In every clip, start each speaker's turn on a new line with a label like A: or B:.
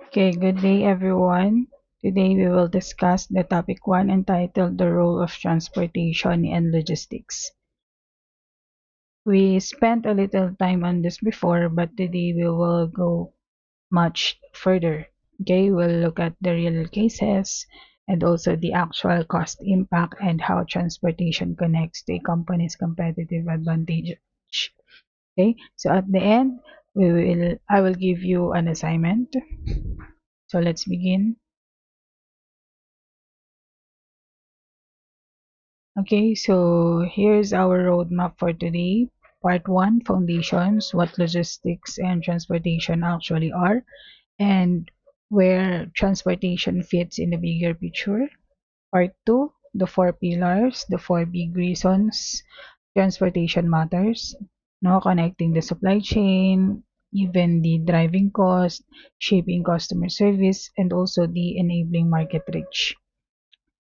A: Okay, good day everyone. Today we will discuss the topic 1 entitled The Role of Transportation and Logistics. We spent a little time on this before, but today we will go much further. Okay, we'll look at the real cases and also the actual cost impact and how transportation connects to a company's competitive advantage. Okay, so at the end, I will give you an assignment. So let's begin. Okay, so here's our roadmap for today. Part 1, foundations, what logistics and transportation actually are, and where transportation fits in the bigger picture. Part 2, the four pillars, the four big reasons transportation matters, no, connecting the supply chain, even the driving cost, shaping customer service, and also the enabling market reach.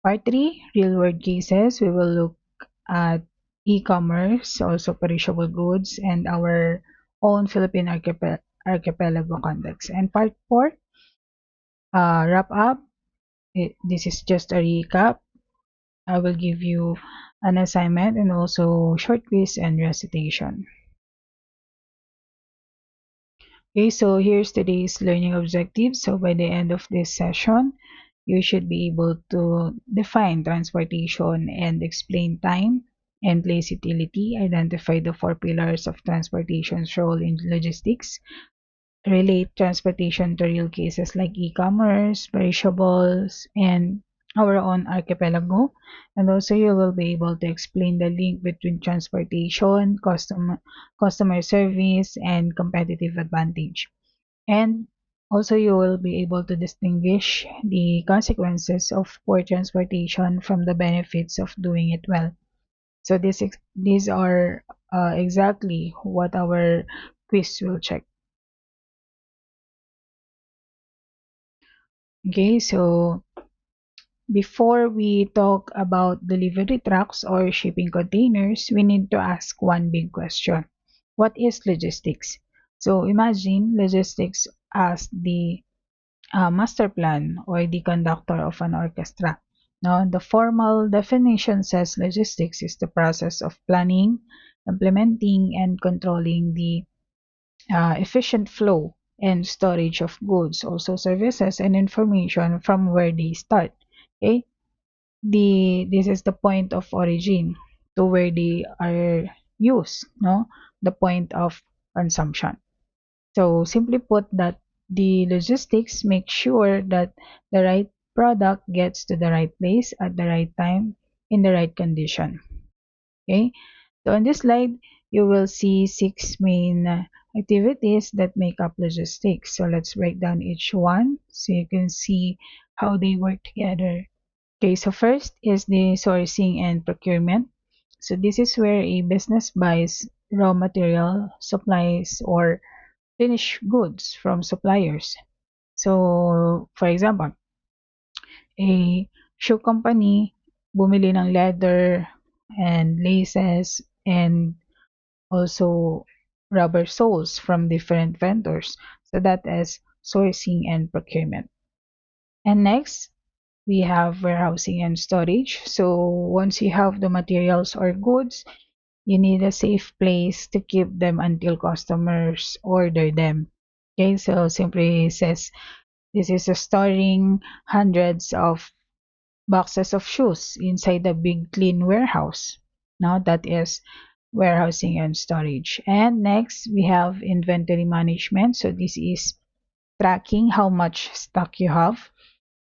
A: Part 3, real world cases. We will look at e-commerce, also perishable goods, and our own Philippine archipelago context. And part 4, wrap up. This is just a recap. I will give you an assignment and also short quiz and recitation. Okay, so here's today's learning objective. So by the end of this session, you should be able to define transportation and explain time and place utility, identify the four pillars of transportation's role in logistics, relate transportation to real cases like e-commerce, perishables, and our own archipelago. And also you will be able to explain the link between transportation, customer service, and competitive advantage. And also you will be able to distinguish the consequences of poor transportation from the benefits of doing it well. So these are exactly what our quiz will check. Okay, so before we talk about delivery trucks or shipping containers, we need to ask one big question. What is logistics? So imagine logistics as the master plan or the conductor of an orchestra. Now, the formal definition says logistics is the process of planning, implementing, and controlling the efficient flow and storage of goods, also services and information from where they start. Okay, this is the point of origin to where they are used, no, the point of consumption. So simply put, that the logistics make sure that the right product gets to the right place at the right time in the right condition. Okay, so on this slide you will see six main activities that make up logistics. So let's break down each one so you can see how they work together. Okay, so first is the sourcing and procurement. So this is where a business buys raw material, supplies, or finished goods from suppliers. So, for example, a shoe company bumili ng leather and laces and also rubber soles from different vendors. So that is sourcing and procurement. And next, we have warehousing and storage. So once you have the materials or goods, you need a safe place to keep them until customers order them. Okay, so simply says this is a storing hundreds of boxes of shoes inside a big clean warehouse. Now that is warehousing and storage. And next we have inventory management. So this is tracking how much stock you have.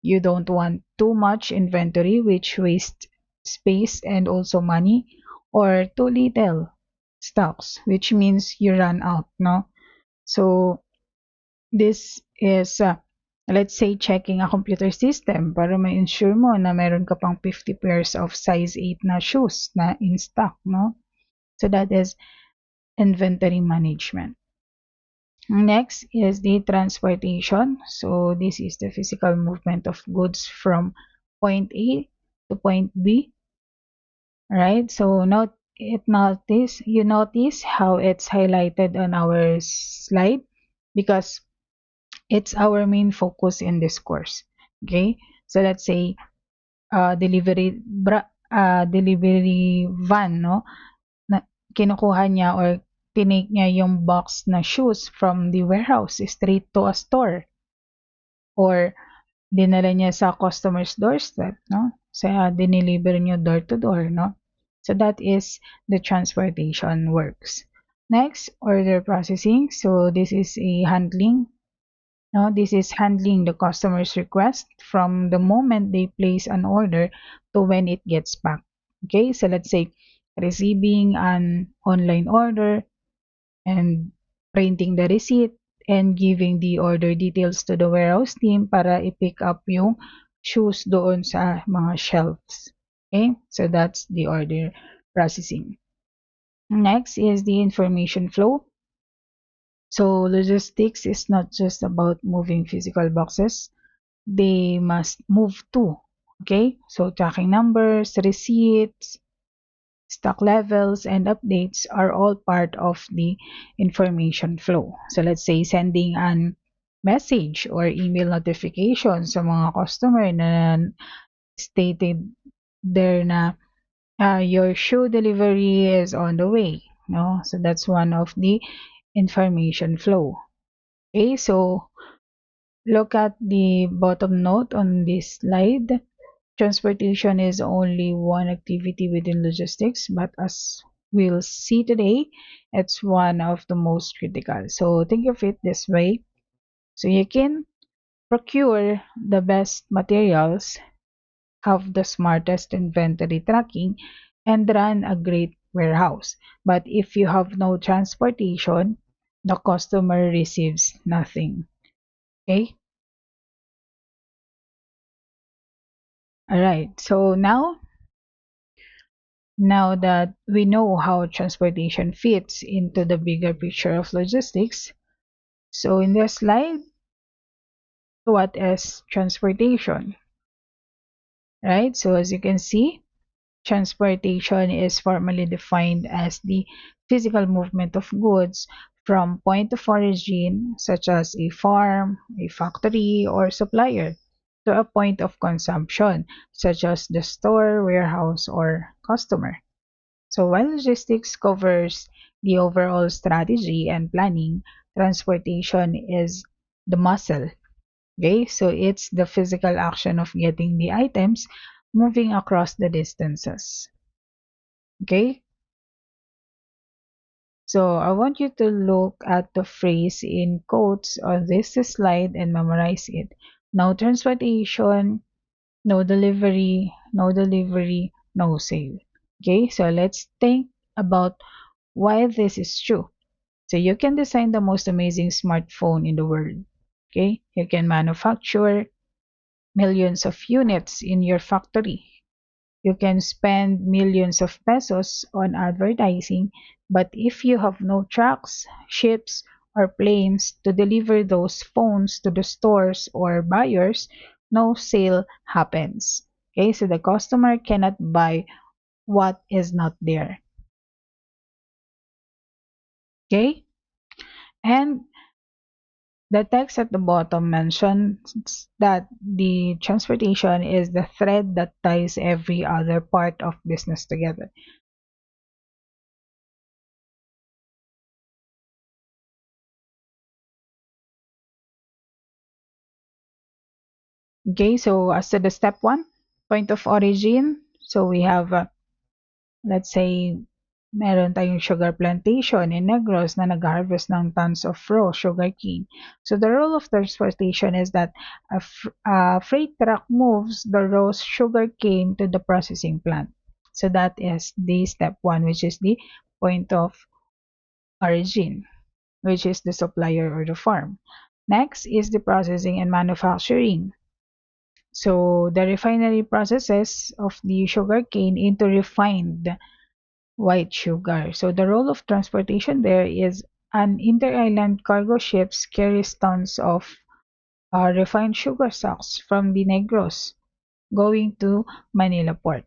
A: You don't want too much inventory which wastes space and also money, or too little stocks which means you run out, no? So this is let's say checking a computer system para ma-ensure mo na meron ka pang 50 pairs of size 8 na shoes na in stock, no? So that is inventory management. Next is the transportation. So this is the physical movement of goods from point A to point B, right? So you notice how it's highlighted on our slide because It's our main focus in this course. Okay? So let's say delivery van, no? Na kinukuha niya or tinake niya yung box na shoes from the warehouse straight to a store, or dinala niya sa customer's doorstep, no? Sa dineliver niyo door to door, no? So that is the transportation works. Next, order processing. So this is a handling. No, this is handling the customer's request from the moment they place an order to when it gets back. Okay, so let's say receiving an online order and printing the receipt and giving the order details to the warehouse team para i-pick up yung shoes doon sa mga shelves. Okay, so that's the order processing. Next is the information flow. So logistics is not just about moving physical boxes, they must move too. Okay, so tracking numbers, receipts, stock levels, and updates are all part of the information flow. So let's say sending an message or email notification sa mga customer na stated there na your shoe delivery is on the way. No, so that's one of the information flow. Okay, so look at the bottom note on this slide. Transportation is only one activity within logistics, but as we'll see today, it's one of the most critical. So think of it this way. So you can procure the best materials, have the smartest inventory tracking, and run a great warehouse. But if you have no transportation, the customer receives nothing. Okay? All right. So now that we know how transportation fits into the bigger picture of logistics, so in this slide, what is transportation? Right? So as you can see, transportation is formally defined as the physical movement of goods from point of origin, such as a farm, a factory, or supplier, to a point of consumption, such as the store, warehouse, or customer. So while logistics covers the overall strategy and planning, transportation is the muscle. Okay, so it's the physical action of getting the items moving across the distances. Okay, so I want you to look at the phrase in quotes on this slide and memorize it. No transportation, no delivery, no sale. Okay, so let's think about why this is true. So you can design the most amazing smartphone in the world. Okay, you can manufacture millions of units in your factory. You can spend millions of pesos on advertising, but if you have no trucks, ships, or planes to deliver those phones to the stores or buyers, no sale happens. Okay, so the customer cannot buy what is not there. Okay, and the text at the bottom mentions that the transportation is the thread that ties every other part of business together. Okay, so as to the step one, point of origin. So we have, let's say, meron tayong sugar plantation in Negros na nag-harvest ng tons of raw sugarcane. So the role of transportation is that a freight truck moves the raw sugarcane to the processing plant. So that is the step one, which is the point of origin, which is the supplier or the farm. Next is the processing and manufacturing. So the refinery processes of the sugarcane into refined white sugar. So the role of transportation there is an inter-island cargo ships carries tons of refined sugar stocks from the Negros going to Manila port.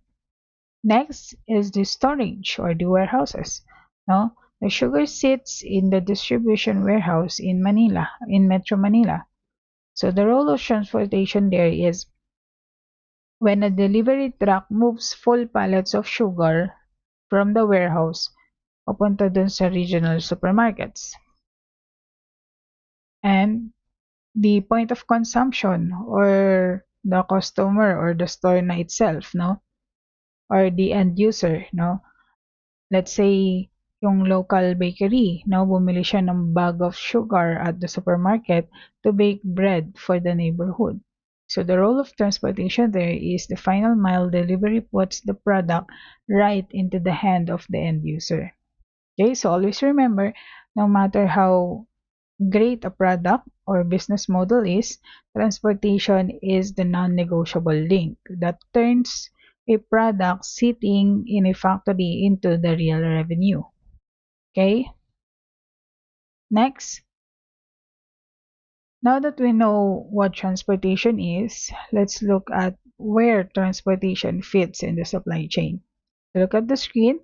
A: Next is the storage or the warehouses. No, the sugar sits in the distribution warehouse in Manila, in Metro Manila. So the role of transportation there is when a delivery truck moves full pallets of sugar from the warehouse papunta dun sa regional supermarkets. And the point of consumption or the customer or the store na itself, no? Or the end user, no? Let's say yung local bakery, no? Bumili siya ng bag of sugar at the supermarket to bake bread for the neighborhood. So the role of transportation there is the final mile delivery puts the product right into the hand of the end user. Okay, so always remember, no matter how great a product or business model is, transportation is the non-negotiable link that turns a product sitting in a factory into the real revenue. Okay, next, now that we know what transportation is, let's look at where transportation fits in the supply chain. Look at the screen.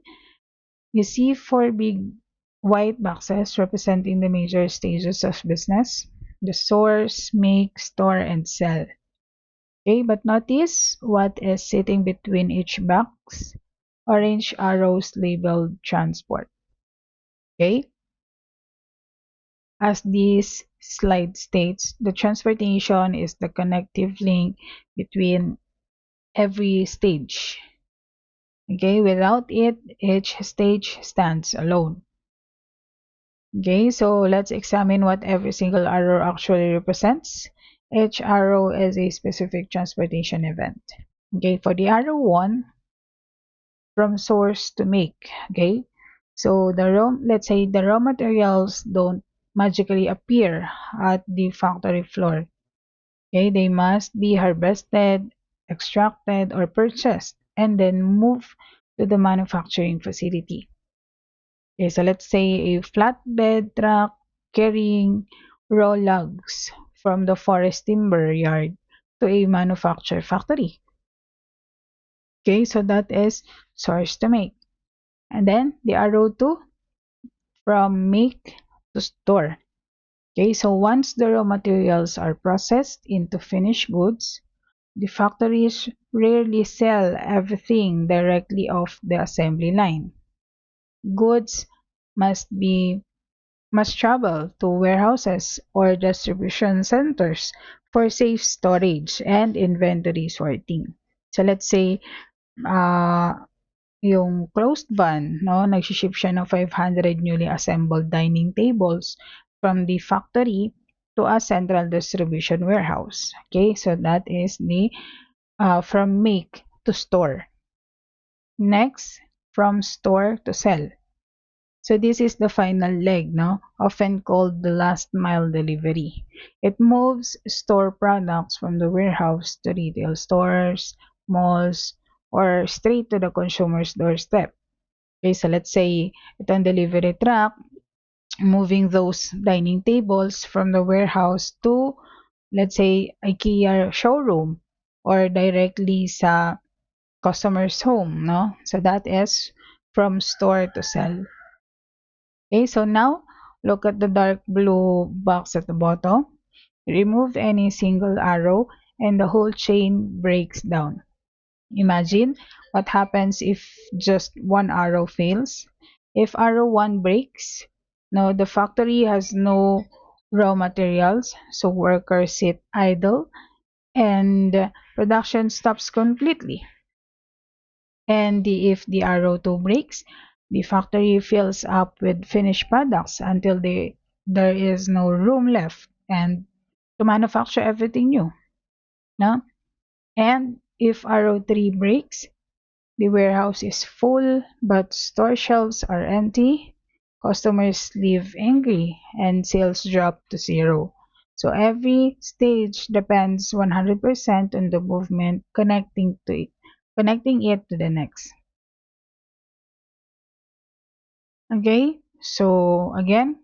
A: You see four big white boxes representing the major stages of business: the source, make, store, and sell. Okay, but notice what is sitting between each box: orange arrows labeled transport. Okay, as this slide states, the transportation is the connective link between every stage. Okay, without it, each stage stands alone. Okay, so let's examine what every single arrow actually represents. Each arrow is a specific transportation event. Okay, for the arrow 1, from source to make. Okay, so let's say the raw materials don't magically appear at the factory floor. Okay, they must be harvested, extracted, or purchased, and then move to the manufacturing facility. Okay, so let's say a flatbed truck carrying raw logs from the forest timber yard to a manufacture factory. Okay, so that is source to make. And then the arrow 2, from make to store. Okay, so once the raw materials are processed into finished goods, the factories rarely sell everything directly off the assembly line. Goods must be must travel to warehouses or distribution centers for safe storage and inventory sorting. So let's say uh, yung closed van, no, nagshiship siya ng 500 newly assembled dining tables from the factory to a central distribution warehouse. Okay, so that is the from make to store. Next, from store to sell. So this is the final leg, no? Often called the last mile delivery. It moves store products from the warehouse to retail stores, malls, or straight to the consumer's doorstep. Okay, so let's say itong delivery truck, moving those dining tables from the warehouse to, let's say, IKEA showroom or directly sa customer's home, no? So that is from store to sell. Okay, so now look at the dark blue box at the bottom. Remove any single arrow and the whole chain breaks down. Imagine what happens if just one arrow fails. If arrow 1 breaks, no, the factory has no raw materials, so workers sit idle and production stops completely. And if the arrow 2 breaks, the factory fills up with finished products until there is no room left and to manufacture everything new. No? And if arrow 3 breaks, the warehouse is full but store shelves are empty, customers leave angry, and sales drop to zero. So every stage depends 100% on the movement connecting it to the next. Okay, so again,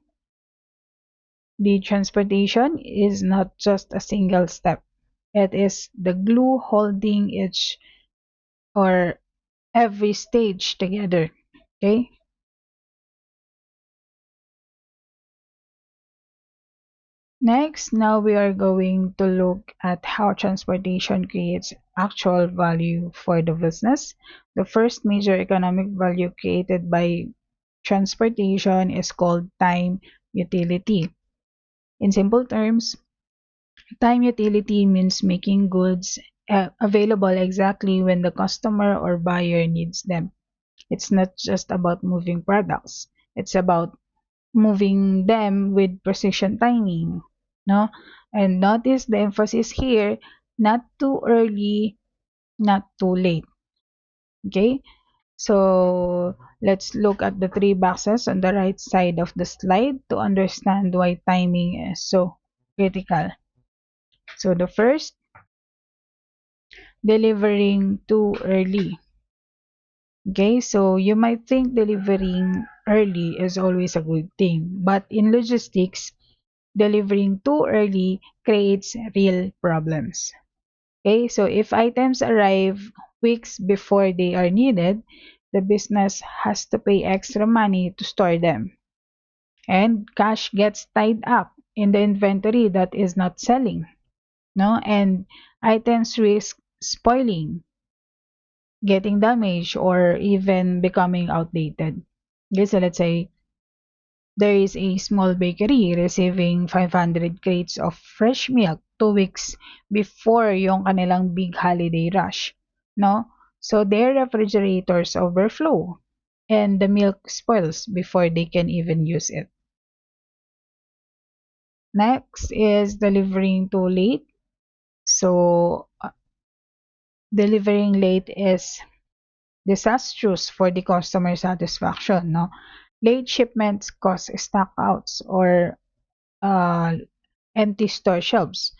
A: the transportation is not just a single step. It is the glue holding each or every stage together. Okay, Next, now we are going to look at how transportation creates actual value for the business. The first major economic value created by transportation is called time utility. In simple terms, time utility means making goods available exactly when the customer or buyer needs them. It's not just about moving products, it's about moving them with precision timing. No? And notice the emphasis here, not too early, not too late. Okay? So let's look at the three boxes on the right side of the slide to understand why timing is so critical. So the first, delivering too early. Okay, so you might think delivering early is always a good thing, but in logistics, delivering too early creates real problems. Okay, so if items arrive weeks before they are needed, the business has to pay extra money to store them, and cash gets tied up in the inventory that is not selling. No, and items risk spoiling, getting damaged, or even becoming outdated. Okay, so let's say there is a small bakery receiving 500 crates of fresh milk 2 weeks before yung kanilang big holiday rush. No? So their refrigerators overflow and the milk spoils before they can even use it. Next is delivering too late. So delivering late is disastrous for the customer satisfaction. No? Late shipments cause stockouts or uh, empty store shelves.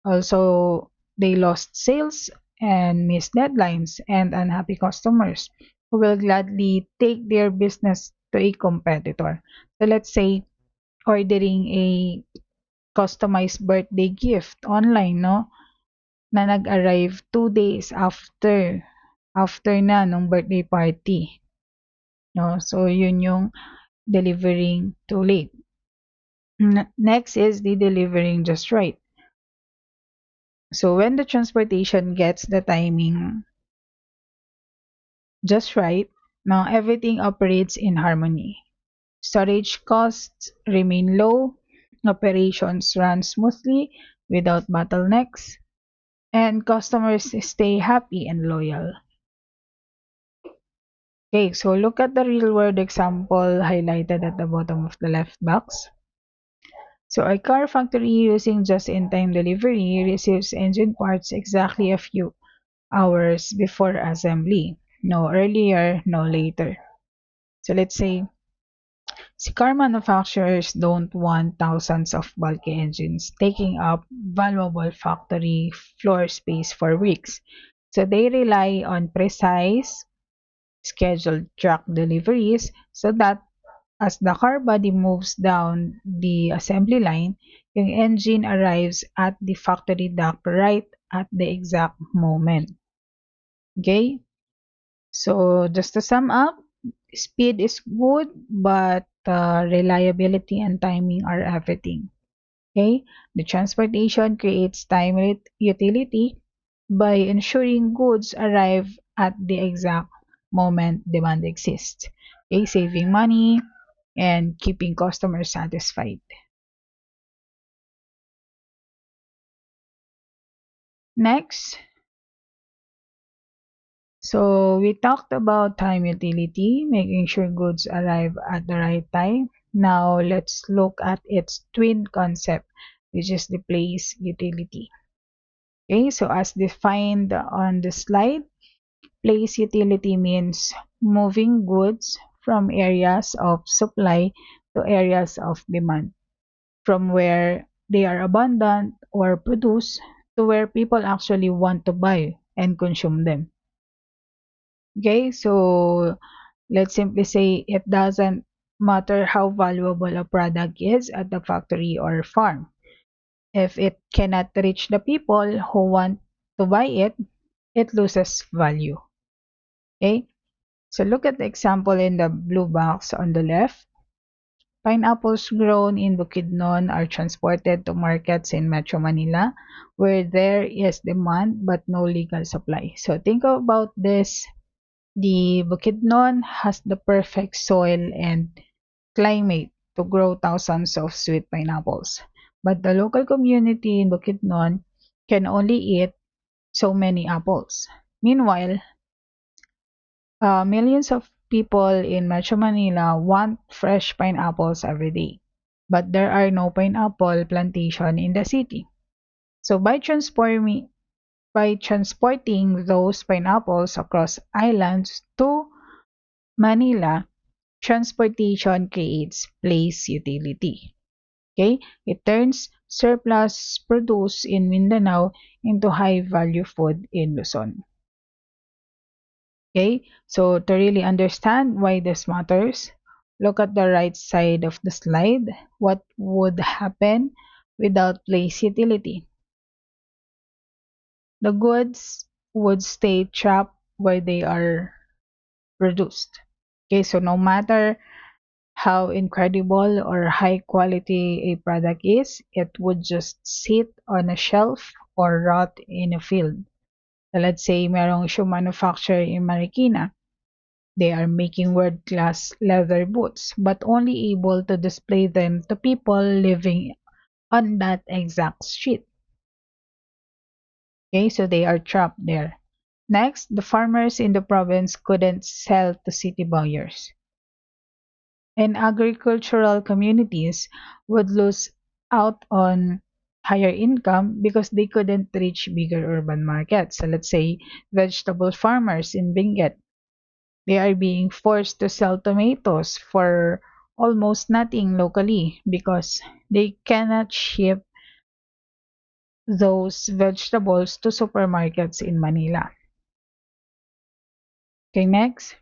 A: Also, they lost sales and missed deadlines and unhappy customers who will gladly take their business to a competitor. So let's say ordering a customized birthday gift online, no? Na nag-arrive 2 days after na nung birthday party. No? So yun yung delivering too late. Next is the delivering just right. So when the transportation gets the timing just right, now everything operates in harmony. Storage costs remain low, operations run smoothly without bottlenecks, and customers stay happy and loyal. Okay, so look at the real world example highlighted at the bottom of the left box. So a car factory using just-in-time delivery receives engine parts exactly a few hours before assembly. No earlier, no later. So let's say car manufacturers don't want thousands of bulky engines taking up valuable factory floor space for weeks. So they rely on precise, scheduled truck deliveries so that as the car body moves down the assembly line, yung engine arrives at the factory dock right at the exact moment. Okay? So just to sum up, speed is good, but reliability and timing are everything. Okay, the transportation creates time utility by ensuring goods arrive at the exact moment demand exists. Okay, saving money and keeping customers satisfied. Next, so we talked about time utility, making sure goods arrive at the right time. Now let's look at its twin concept, which is the place utility. Okay, so as defined on the slide, place utility means moving goods from areas of supply to areas of demand, from where they are abundant or produced to where people actually want to buy and consume them. Okay, so let's simply say it doesn't matter how valuable a product is at the factory or farm. If it cannot reach the people who want to buy it, it loses value. Okay, so look at the example in the blue box on the left. Pineapples grown in Bukidnon are transported to markets in Metro Manila where there is demand but no legal supply. So think about this. The Bukidnon has the perfect soil and climate to grow thousands of sweet pineapples. But the local community in Bukidnon can only eat so many apples. Meanwhile, millions of people in Metro Manila want fresh pineapples every day. But there are no pineapple plantation in the city. So by transporting those pineapples across islands to Manila, transportation creates place utility. Okay? It turns surplus produce in Mindanao into high value food in Luzon. Okay? So to really understand why this matters, look at the right side of the slide. What would happen without place utility? The goods would stay trapped where they are produced. Okay, so no matter how incredible or high quality a product is, it would just sit on a shelf or rot in a field. So let's say merong shoe manufacturer in Marikina. They are making world-class leather boots, but only able to display them to people living on that exact street. Okay, so they are trapped there. Next, the farmers in the province couldn't sell to city buyers. And agricultural communities would lose out on higher income because they couldn't reach bigger urban markets. So let's say vegetable farmers in Benguet, they are being forced to sell tomatoes for almost nothing locally because they cannot ship those vegetables to supermarkets in Manila. Okay, next.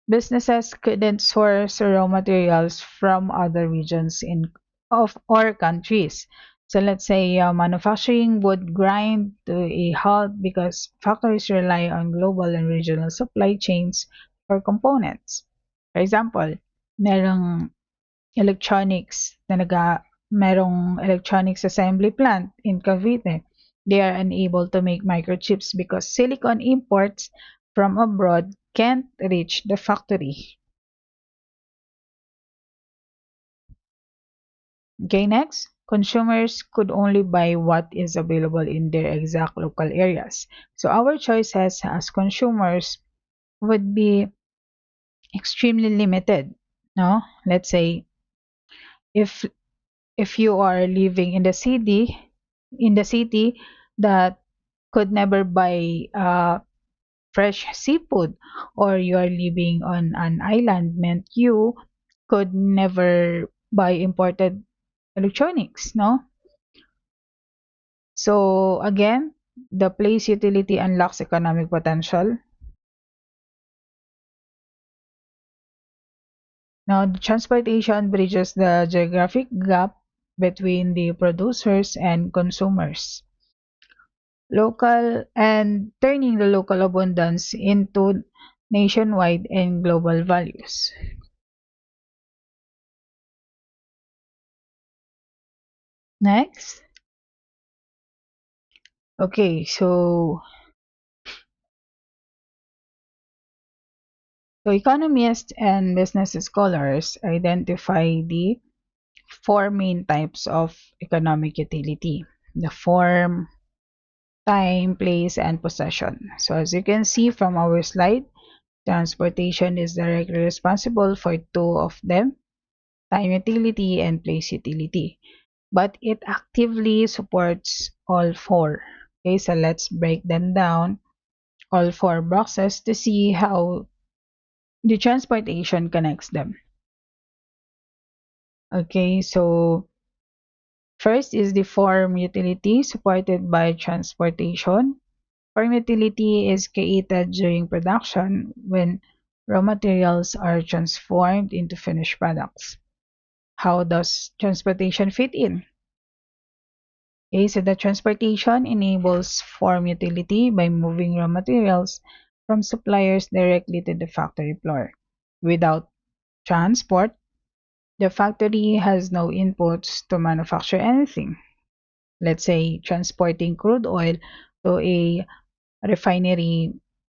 A: Businesses couldn't source raw materials from other regions in of or countries. So let's say manufacturing would grind to a halt because factories rely on global and regional supply chains for components. For example, merong electronics na merong electronics assembly plant in Cavite. They are unable to make microchips because silicon imports from abroad can't reach the factory. Okay, next. Consumers could only buy what is available in their exact local areas. So our choices as consumers would be extremely limited. No? Let's say if if you are living in the city that could never buy fresh seafood, or you are living on an island meant you could never buy imported electronics, no? So again, the place utility unlocks economic potential. Now, the transportation bridges the geographic gap between the producers and consumers. Local and turning the local abundance into nationwide and global values. Next. Okay, so economists and business scholars identify the four main types of economic utility: the form, time, place, and possession. So as you can see from our slide, transportation is directly responsible for two of them: time utility and place utility. But it actively supports all four. Okay, so let's break them down, all four boxes, to see how the transportation connects them. Okay, so first is the form utility supported by transportation. Form utility is created during production when raw materials are transformed into finished products. How does transportation fit in? Okay, so the transportation enables form utility by moving raw materials from suppliers directly to the factory floor. Without transport, The factory has no inputs to manufacture anything. Let's say transporting crude oil to a refinery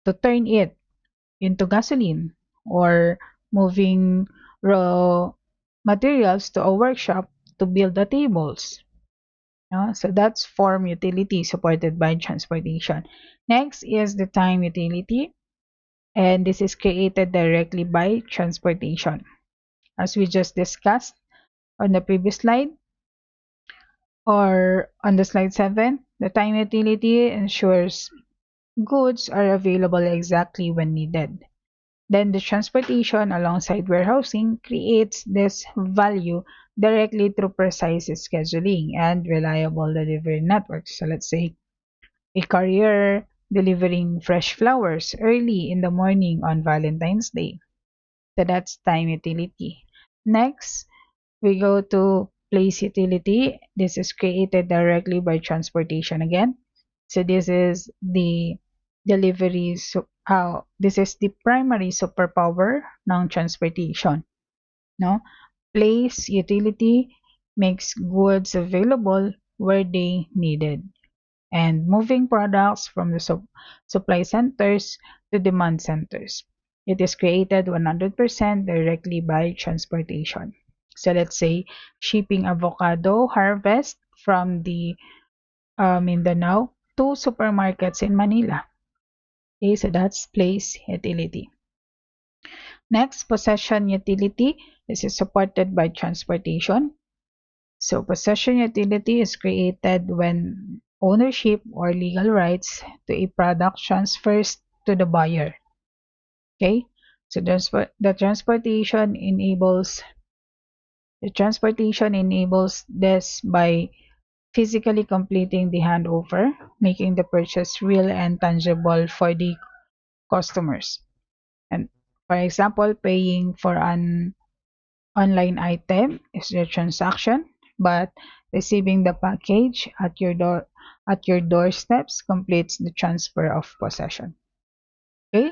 A: to turn it into gasoline, or moving raw materials to a workshop to build the tables. So that's form utility supported by transportation. Next is the time utility, and this is created directly by transportation. As we just discussed on the previous slide, or on the slide 7, the time utility ensures goods are available exactly when needed. Then the transportation alongside warehousing creates this value directly through precise scheduling and reliable delivery networks. So let's say a courier delivering fresh flowers early in the morning on Valentine's Day. So that's time utility. Next, we go to place utility. This is created directly by transportation again. So this is the delivery, so how this is the primary superpower ng transportation. No? Place utility makes goods available where they needed, and moving products from the supply centers to demand centers. It is created 100% directly by transportation. So let's say shipping avocado harvest from the Mindanao to supermarkets in Manila. Okay, so that's place utility. Next, possession utility. This is supported by transportation. So possession utility is created when ownership or legal rights to a product transfers to the buyer. Okay, so the transportation enables this by physically completing the handover, making the purchase real and tangible for the customers. And for example, paying for an online item is your transaction, but receiving the package at your doorsteps completes the transfer of possession. Okay?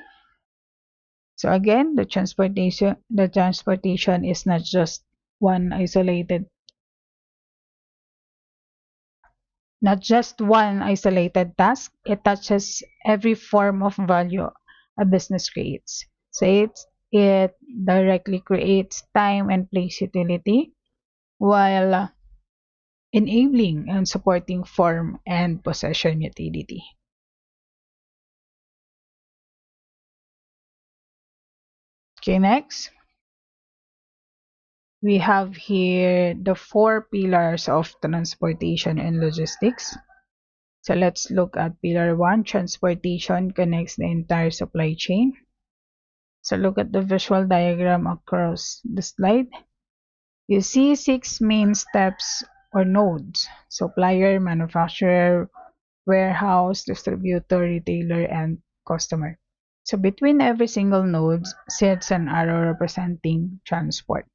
A: So again, the transportation is not just one isolated task. It touches every form of value a business creates. So it directly creates time and place utility, while enabling and supporting form and possession utility. Okay, next, we have here the four pillars of transportation and logistics. So let's look at pillar 1. Transportation connects the entire supply chain. So look at the visual diagram across the slide. You see 6 main steps or nodes: supplier, manufacturer, warehouse, distributor, retailer, and customer. So between every single node sits an arrow representing transport.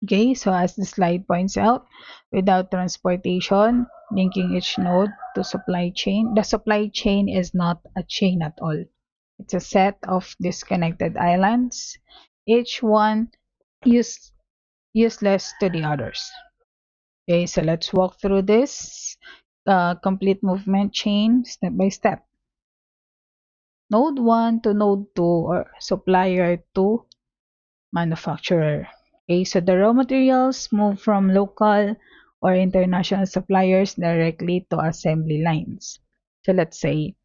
A: Okay, so as the slide points out, without transportation linking each node to supply chain, the supply chain is not a chain at all. It's a set of disconnected islands, each one use, useless to the others. Okay, so let's walk through this complete movement chain step by step. Node 1 to node 2, or supplier to manufacturer. Okay, so the raw materials move from local or international suppliers directly to assembly lines. So let's say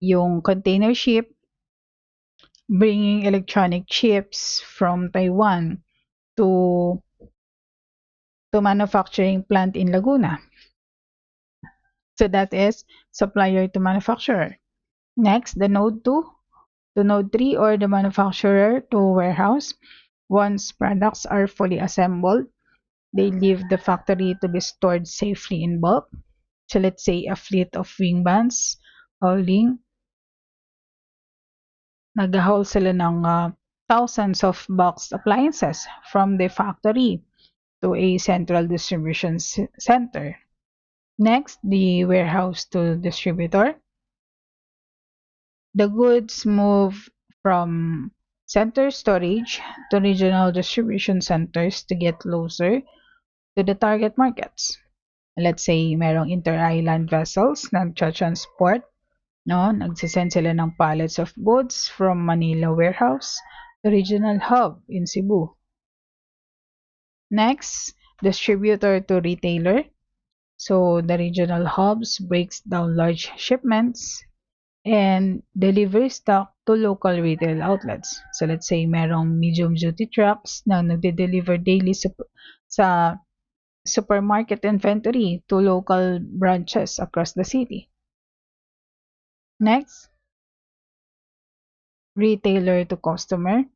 A: yung container ship bringing electronic chips from Taiwan to manufacturing plant in Laguna. So that is supplier to manufacturer. Next, the node 2 to node 3, or the manufacturer to warehouse. Once products are fully assembled, they leave the factory to be stored safely in bulk. So let's say a fleet of wing vans hauling, nag-haul sila ng thousands of boxed appliances from the factory to a central distribution center. Next, the warehouse to distributor. The goods move from Center storage to regional distribution centers to get closer to the target markets. Let's say merong inter-island vessels nagcha-transport, no? Nagsisend sila ng pallets of goods from Manila warehouse to regional hub in Cebu. Next, distributor to retailer. So the regional hubs breaks down large shipments and deliver stock to local retail outlets. So let's say merong medium duty trucks na nagde-deliver daily sa supermarket inventory to local branches across the city. Next, retailer to customer.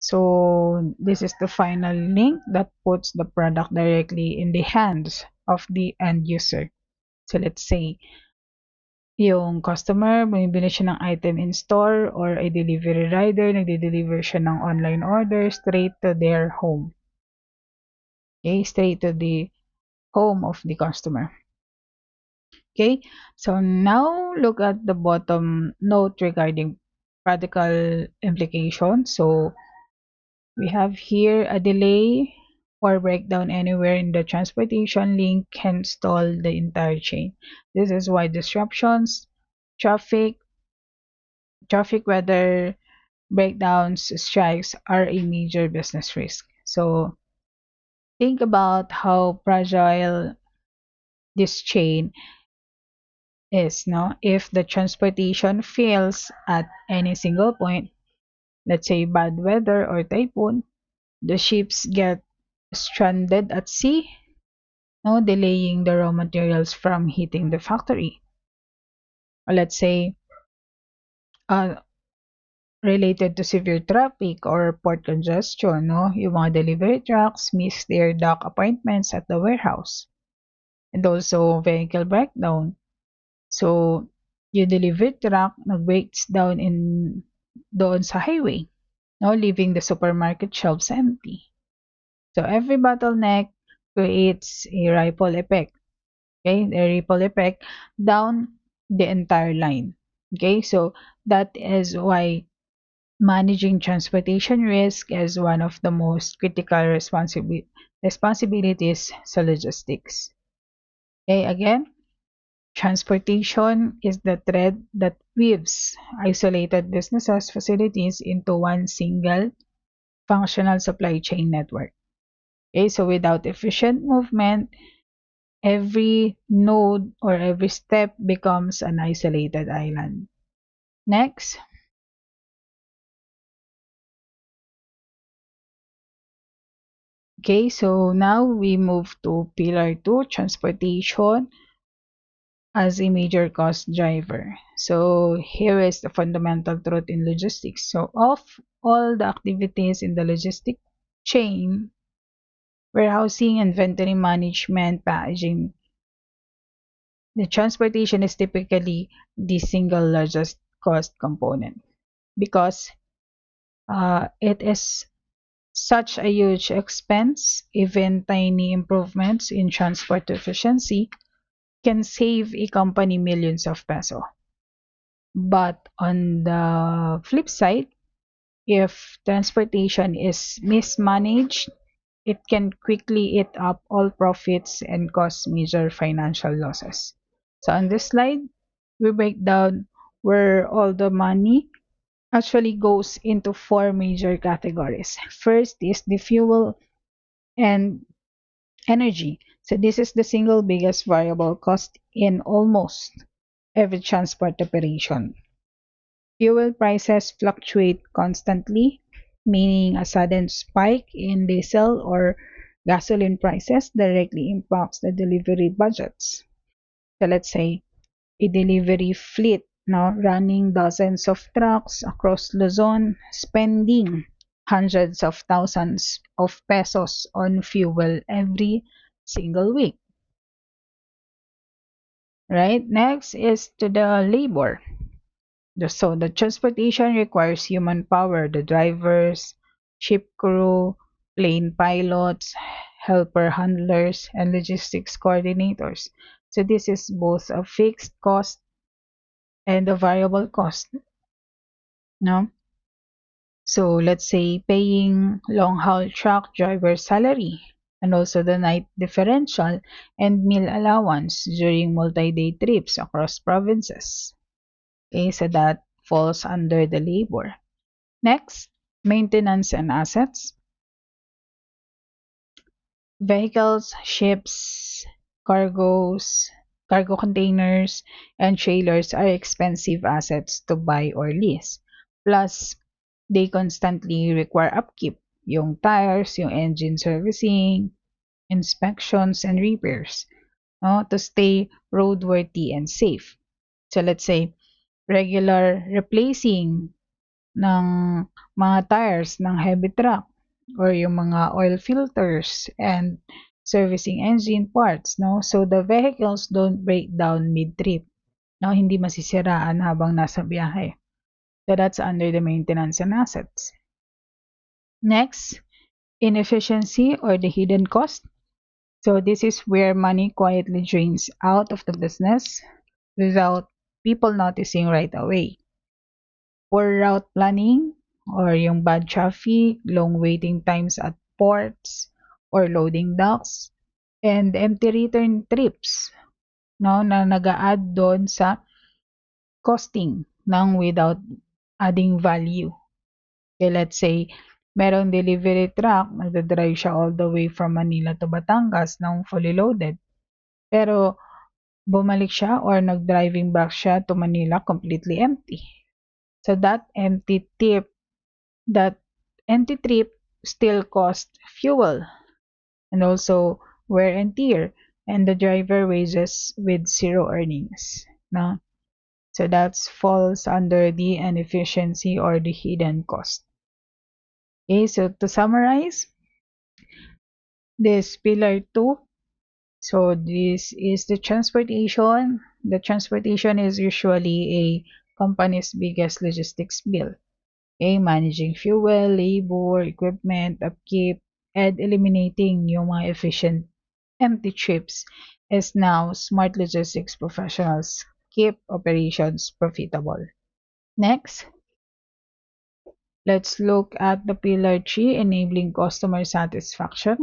A: So this is the final link that puts the product directly in the hands of the end user. So let's say yung customer, bumibili siya ng item in store or a delivery rider, nagde-deliver siya ng online order straight to their home. Okay, straight to the home of the customer. Okay, so now look at the bottom note regarding practical implications. So we have here a delay or breakdown anywhere in the transportation link can stall the entire chain. This is why disruptions, traffic, weather breakdowns, strikes are a major business risk. So think about how fragile this chain is, no? If the transportation fails at any single point, let's say bad weather or typhoon, the ships get stranded at sea, no, delaying the raw materials from hitting the factory. Or let's say uh, related to severe traffic or port congestion, no, yung mga delivery trucks miss their dock appointments at the warehouse. And also vehicle breakdown. So, yung delivery truck nag-breaks down doon sa highway, no, leaving the supermarket shelves empty. So every bottleneck creates a ripple effect. Okay, the ripple effect down the entire line. Okay, so that is why managing transportation risk is one of the most critical responsibilities sa logistics. Okay, again, transportation is the thread that weaves isolated businesses facilities into one single functional supply chain network. Okay, so without efficient movement, every node or every step becomes an isolated island. Next, okay, so now we move to pillar 2, transportation as a major cost driver. So here is the fundamental truth in logistics. So of all the activities in the logistic chain, warehousing, inventory management, packaging, the transportation is typically the single largest cost component because it is such a huge expense. Even tiny improvements in transport efficiency can save a company millions of peso. But on the flip side, if transportation is mismanaged, it can quickly eat up all profits and cause major financial losses. So on this slide, we break down where all the money actually goes into four major categories. First is the fuel and energy. So this is the single biggest variable cost in almost every transport operation. Fuel prices fluctuate constantly, meaning a sudden spike in diesel or gasoline prices directly impacts the delivery budgets. So let's say a delivery fleet now running dozens of trucks across Luzon, spending hundreds of thousands of pesos on fuel every single week. Right? Next is to the labor. So the transportation requires human power, the drivers, ship crew, plane pilots, helper handlers, and logistics coordinators. So this is both a fixed cost and a variable cost. No? So let's say paying long haul truck driver salary and also the night differential and meal allowance during multi-day trips across provinces. Okay, so that falls under the labor. Next, maintenance and assets. Vehicles, ships, cargoes, cargo containers, and trailers are expensive assets to buy or lease. Plus, they constantly require upkeep. Yung tires, yung engine servicing, inspections, and repairs, no, to stay roadworthy and safe. So let's say regular replacing ng mga tires ng heavy truck or yung mga oil filters and servicing engine parts, no? So the vehicles don't break down mid-trip, no? Hindi masisiraan habang nasa biyahe. So that's under the maintenance and assets. Next, inefficiency or the hidden cost. So this is where money quietly drains out of the business without people noticing right away. Poor route planning or yung bad traffic, long waiting times at ports or loading docks, and empty return trips, no, na nag-a-add doon sa costing ng without adding value. Okay, let's say merong delivery truck, nagda-drive siya all the way from Manila to Batangas ng fully loaded. Pero bumalik siya or nag-driving back siya to Manila completely empty. So that empty trip still cost fuel and also wear and tear and the driver wages with zero earnings. No? So that falls under the inefficiency or the hidden cost. Okay, so to summarize, this pillar 2, so this is the transportation. The transportation is usually a company's biggest logistics bill. Okay, managing fuel, labor, equipment, upkeep, and eliminating yung mga efficient empty trips is now smart logistics professionals keep operations profitable. Next, let's look at the pillar 3, enabling customer satisfaction.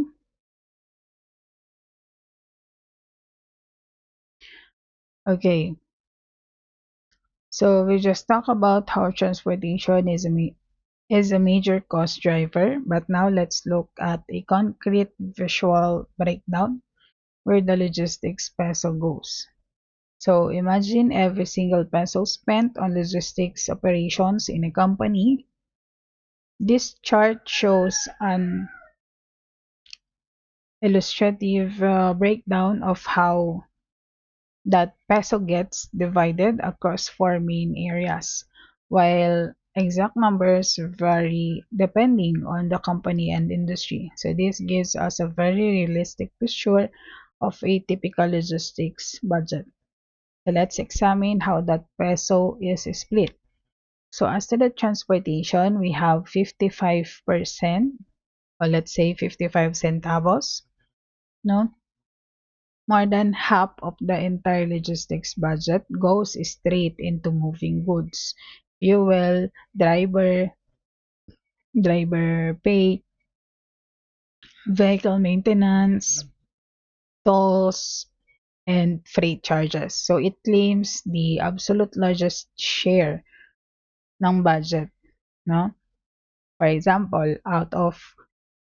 A: Okay, so we just talked about how transportation is a major cost driver, but now let's look at a concrete visual breakdown where the logistics peso goes. So imagine every single peso spent on logistics operations in a company. This chart shows an illustrative breakdown of how that peso gets divided across four main areas, while exact numbers vary depending on the company and industry. So this gives us a very realistic picture of a typical logistics budget. So let's examine how that peso is split. So as to the transportation, we have 55%, or let's say 55 centavos, no? More than half of the entire logistics budget goes straight into moving goods, fuel, driver pay, vehicle maintenance, tolls, and freight charges. So it claims the absolute largest share ng budget, no? For example, out of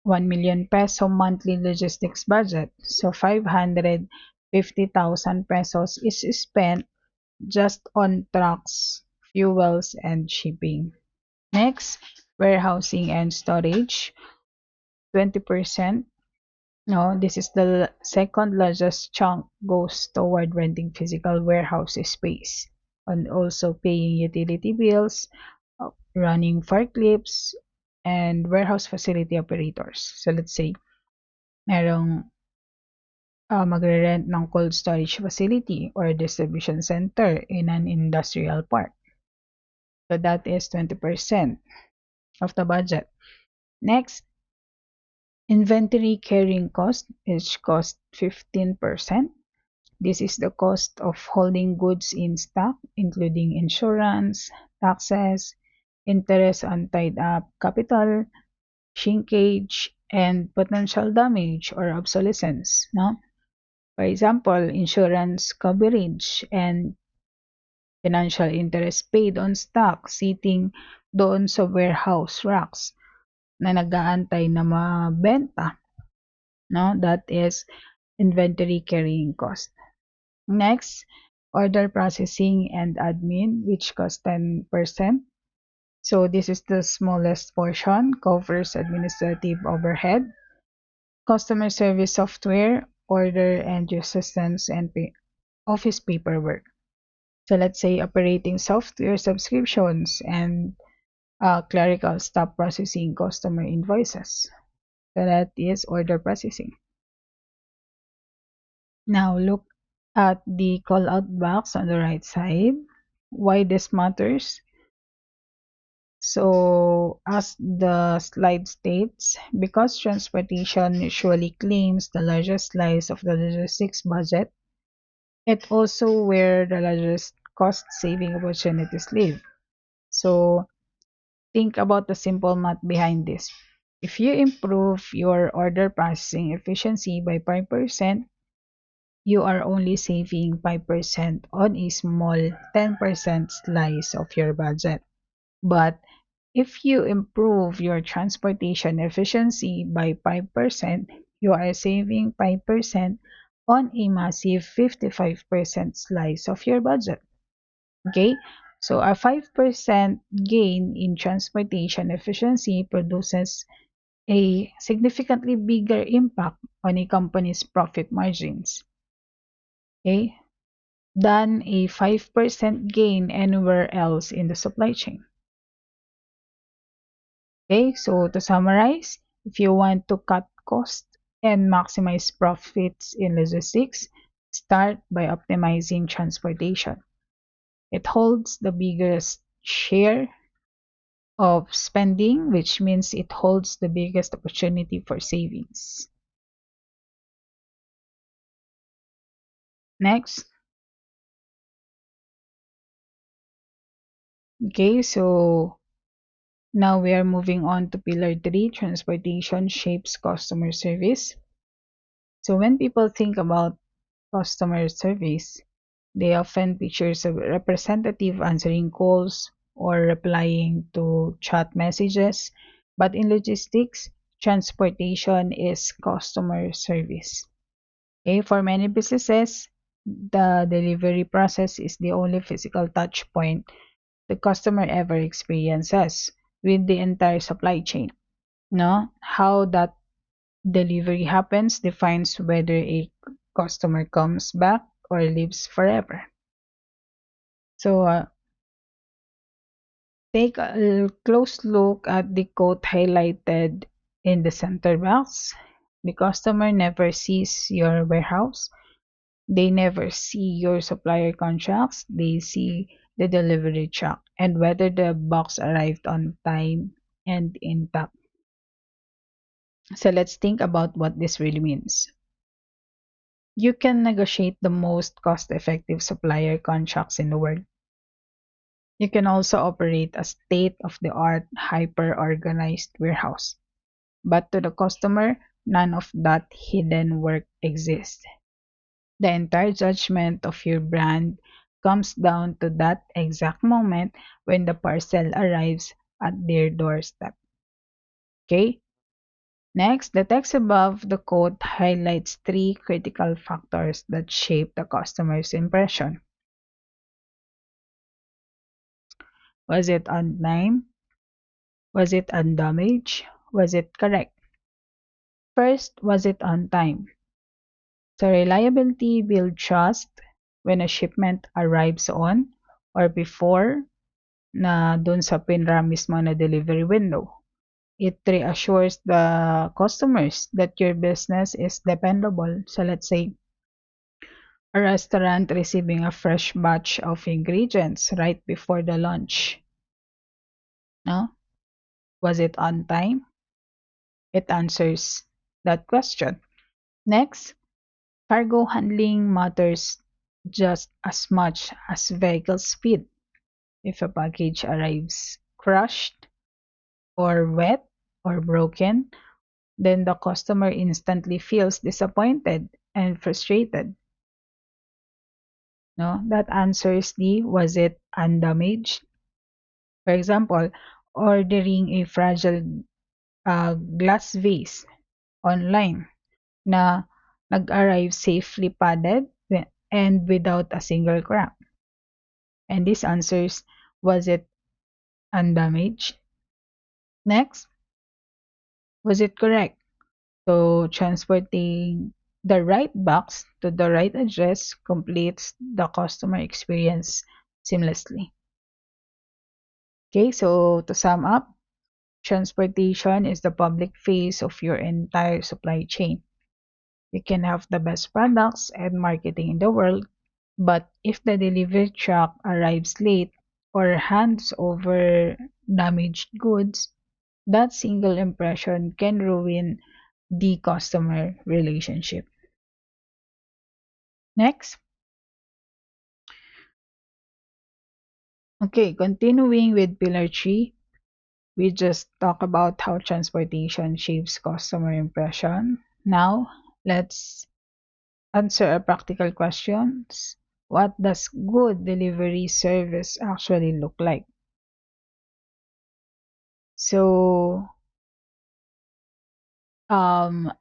A: 1 million peso monthly logistics budget, so 550,000 pesos is spent just on trucks, fuels, and shipping. Next, warehousing and storage, 20%. No, this is the second largest chunk goes toward renting physical warehouse space and also paying utility bills, running forklifts, and warehouse facility operators. So let's say merong magre-rent ng cold storage facility or distribution center in an industrial park. So that is 20% of the budget. Next, inventory carrying cost is cost 15%. This is the cost of holding goods in stock, including insurance, taxes, interest on tied up capital, shrinkage, and potential damage or obsolescence. No? For example, insurance coverage and financial interest paid on stock sitting doon sa warehouse racks na nag-aantay na mabenta. No? That is inventory carrying cost. Next, order processing and admin, which cost 10%. So this is the smallest portion, covers administrative overhead, customer service software, order and assistance, and office paperwork. So let's say operating software subscriptions and clerical staff processing customer invoices. So that is order processing. Now look at the call out box on the right side. Why this matters? So, as the slide states, because transportation usually claims the largest slice of the logistics budget, it also where the largest cost saving opportunities live. So, think about the simple math behind this. If you improve your order processing efficiency by 5%, you are only saving 5% on a small 10% slice of your budget. But if you improve your transportation efficiency by 5%, you are saving 5% on a massive 55% slice of your budget. Okay? So a 5% gain in transportation efficiency produces a significantly bigger impact on a company's profit margins. Okay? Than a 5% gain anywhere else in the supply chain. Okay, so to summarize, if you want to cut costs and maximize profits in logistics, start by optimizing transportation. It holds the biggest share of spending, which means it holds the biggest opportunity for savings. Next, okay, so now we are moving on to pillar 3, transportation shapes customer service. So when people think about customer service, they often picture a representative answering calls or replying to chat messages. But in logistics, transportation is customer service. Okay, for many businesses, the delivery process is the only physical touch point the customer ever experiences with the entire supply chain. No, how that delivery happens defines whether a customer comes back or lives forever. So, take a close look at the quote highlighted in the center box. The customer never sees your warehouse. They never see your supplier contracts. They see the delivery truck and whether the box arrived on time and intact. So let's think about what this really means. You can negotiate the most cost-effective supplier contracts in the world. You can also operate a state-of-the-art hyper-organized warehouse. But to the customer, none of that hidden work exists. The entire judgment of your brand comes down to that exact moment when the parcel arrives at their doorstep. Okay? Next, the text above the quote highlights three critical factors that shape the customer's impression. Was it on time? Was it undamaged? Was it correct? First, was it on time? So reliability builds trust when a shipment arrives on or before na dun sa pinra mismo na delivery window. It reassures the customers that your business is dependable. So let's say a restaurant receiving a fresh batch of ingredients right before the lunch. No? Was it on time? It answers that question. Next, cargo handling matters just as much as vehicle speed. If a package arrives crushed or wet or broken, then the customer instantly feels disappointed and frustrated. No, that answers the was it undamaged? For example, ordering a fragile glass vase online na nag-arrive safely padded and without a single crack. And this answers was it undamaged? Next, was it correct? So transporting the right box to the right address completes the customer experience seamlessly. Okay, so to sum up, transportation is the public face of your entire supply chain. You can have the best products and marketing in the world, but if the delivery truck arrives late or hands over damaged goods, that single impression can ruin the customer relationship. Next, okay, continuing with pillar 3, we just talk about how transportation shapes customer impression. Now, let's answer a practical questions. What does good delivery service actually look like? So,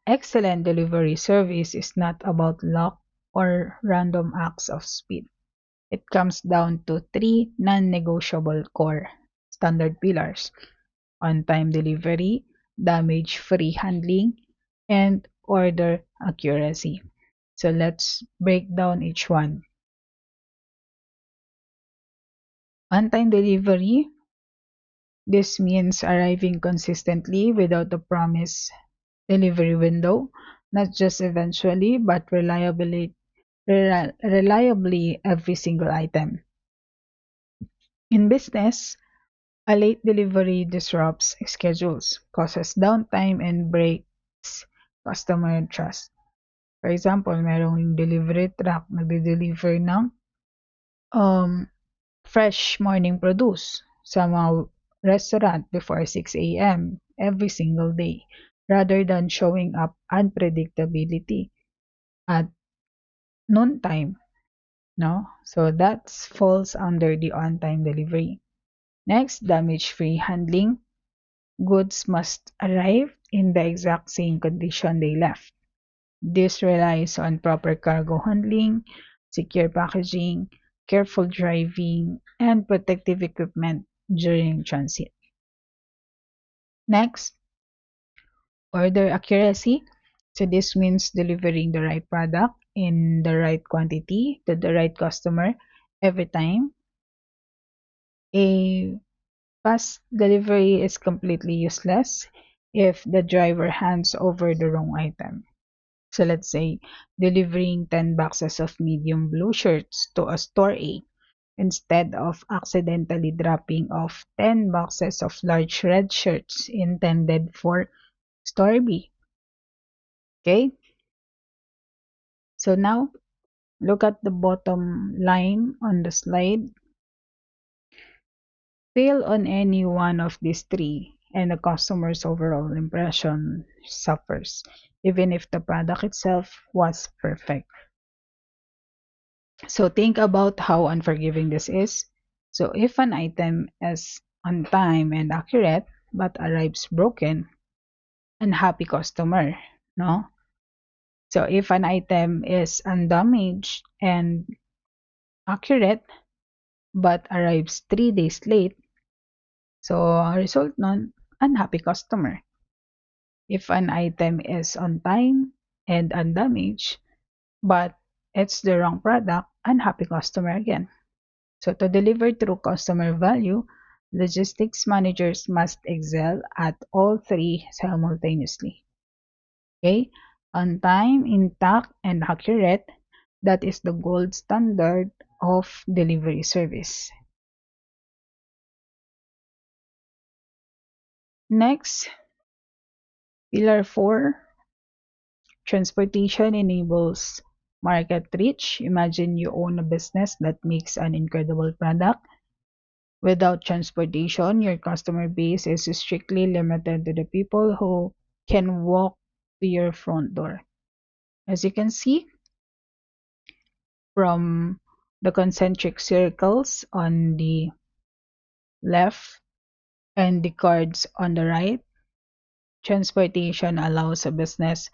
A: excellent delivery service is not about luck or random acts of speed. It comes down to three non-negotiable core standard pillars: on-time delivery, damage-free handling, and order accuracy. So let's break down each one. On-time delivery, this means arriving consistently without a promised delivery window, not just eventually, but reliably every single item. In business, a late delivery disrupts schedules, causes downtime, and breaks customer trust. For example, merong delivery truck nagde-deliver ng um, fresh morning produce sa mga restaurant before 6 a.m. every single day, rather than showing up unpredictability at noontime, no? So that falls under the on-time delivery. Next, damage-free handling. Goods must arrive in the exact same condition they left. This relies on proper cargo handling, secure packaging, careful driving, and protective equipment during transit. Next, order accuracy. So this means delivering the right product in the right quantity to the right customer every time. A fast delivery is completely useless if the driver hands over the wrong item. So let's say delivering 10 boxes of medium blue shirts to a store A instead of accidentally dropping off 10 boxes of large red shirts intended for store B. Okay? So now look at the bottom line on the slide. Fail on any one of these three, and the customer's overall impression suffers, even if the product itself was perfect. So think about how unforgiving this is. So if an item is on time and accurate but arrives broken, unhappy customer, no? So if an item is undamaged and accurate but arrives 3 days late, so result nun, unhappy customer. If an item is on time and undamaged, but it's the wrong product, unhappy customer again. So to deliver true customer value, logistics managers must excel at all three simultaneously. Okay? On time, intact, and accurate, that is the gold standard of delivery service. Next, pillar 4, transportation enables market reach. Imagine you own a business that makes an incredible product. Without transportation, your customer base is strictly limited to the people who can walk to your front door. As you can see from the concentric circles on the left and the cards on the right, transportation allows a business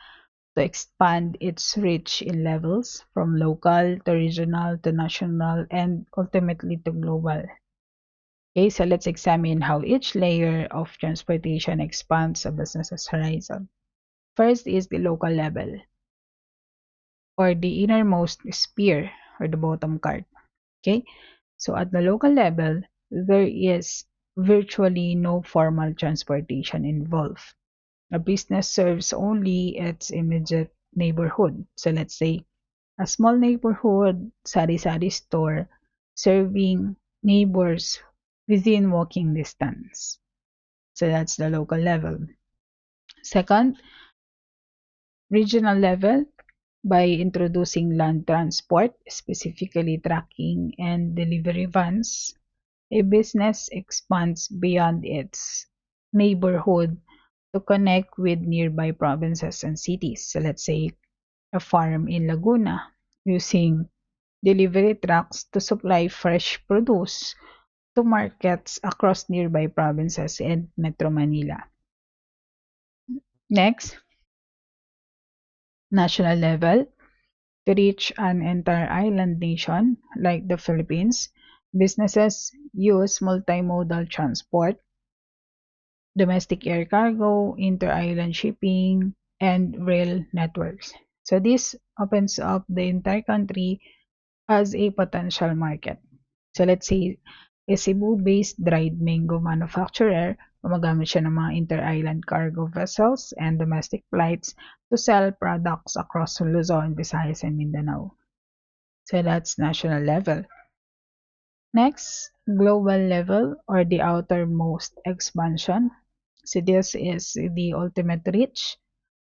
A: to expand its reach in levels from local to regional to national and ultimately to global. Okay, so let's examine how each layer of transportation expands a business's horizon. First is the local level, or the innermost sphere, or the bottom card. Okay, so at the local level, there is virtually no formal transportation involved. A business serves only its immediate neighborhood. So let's say a small neighborhood sari-sari store serving neighbors within walking distance. So that's the local level. Second, regional level, by introducing land transport, specifically trucking and delivery vans, a business expands beyond its neighborhood to connect with nearby provinces and cities. So let's say a farm in Laguna using delivery trucks to supply fresh produce to markets across nearby provinces and Metro Manila. Next, national level. To reach an entire island nation like the Philippines, businesses use multimodal transport, domestic air cargo, inter-island shipping, and rail networks. So this opens up the entire country as a potential market. So let's say a Cebu-based dried mango manufacturer, gumagamit siya ng mga inter-island cargo vessels and domestic flights to sell products across Luzon, Visayas, and Mindanao. So that's national level. Next, global level, or the outermost expansion. So this is the ultimate reach.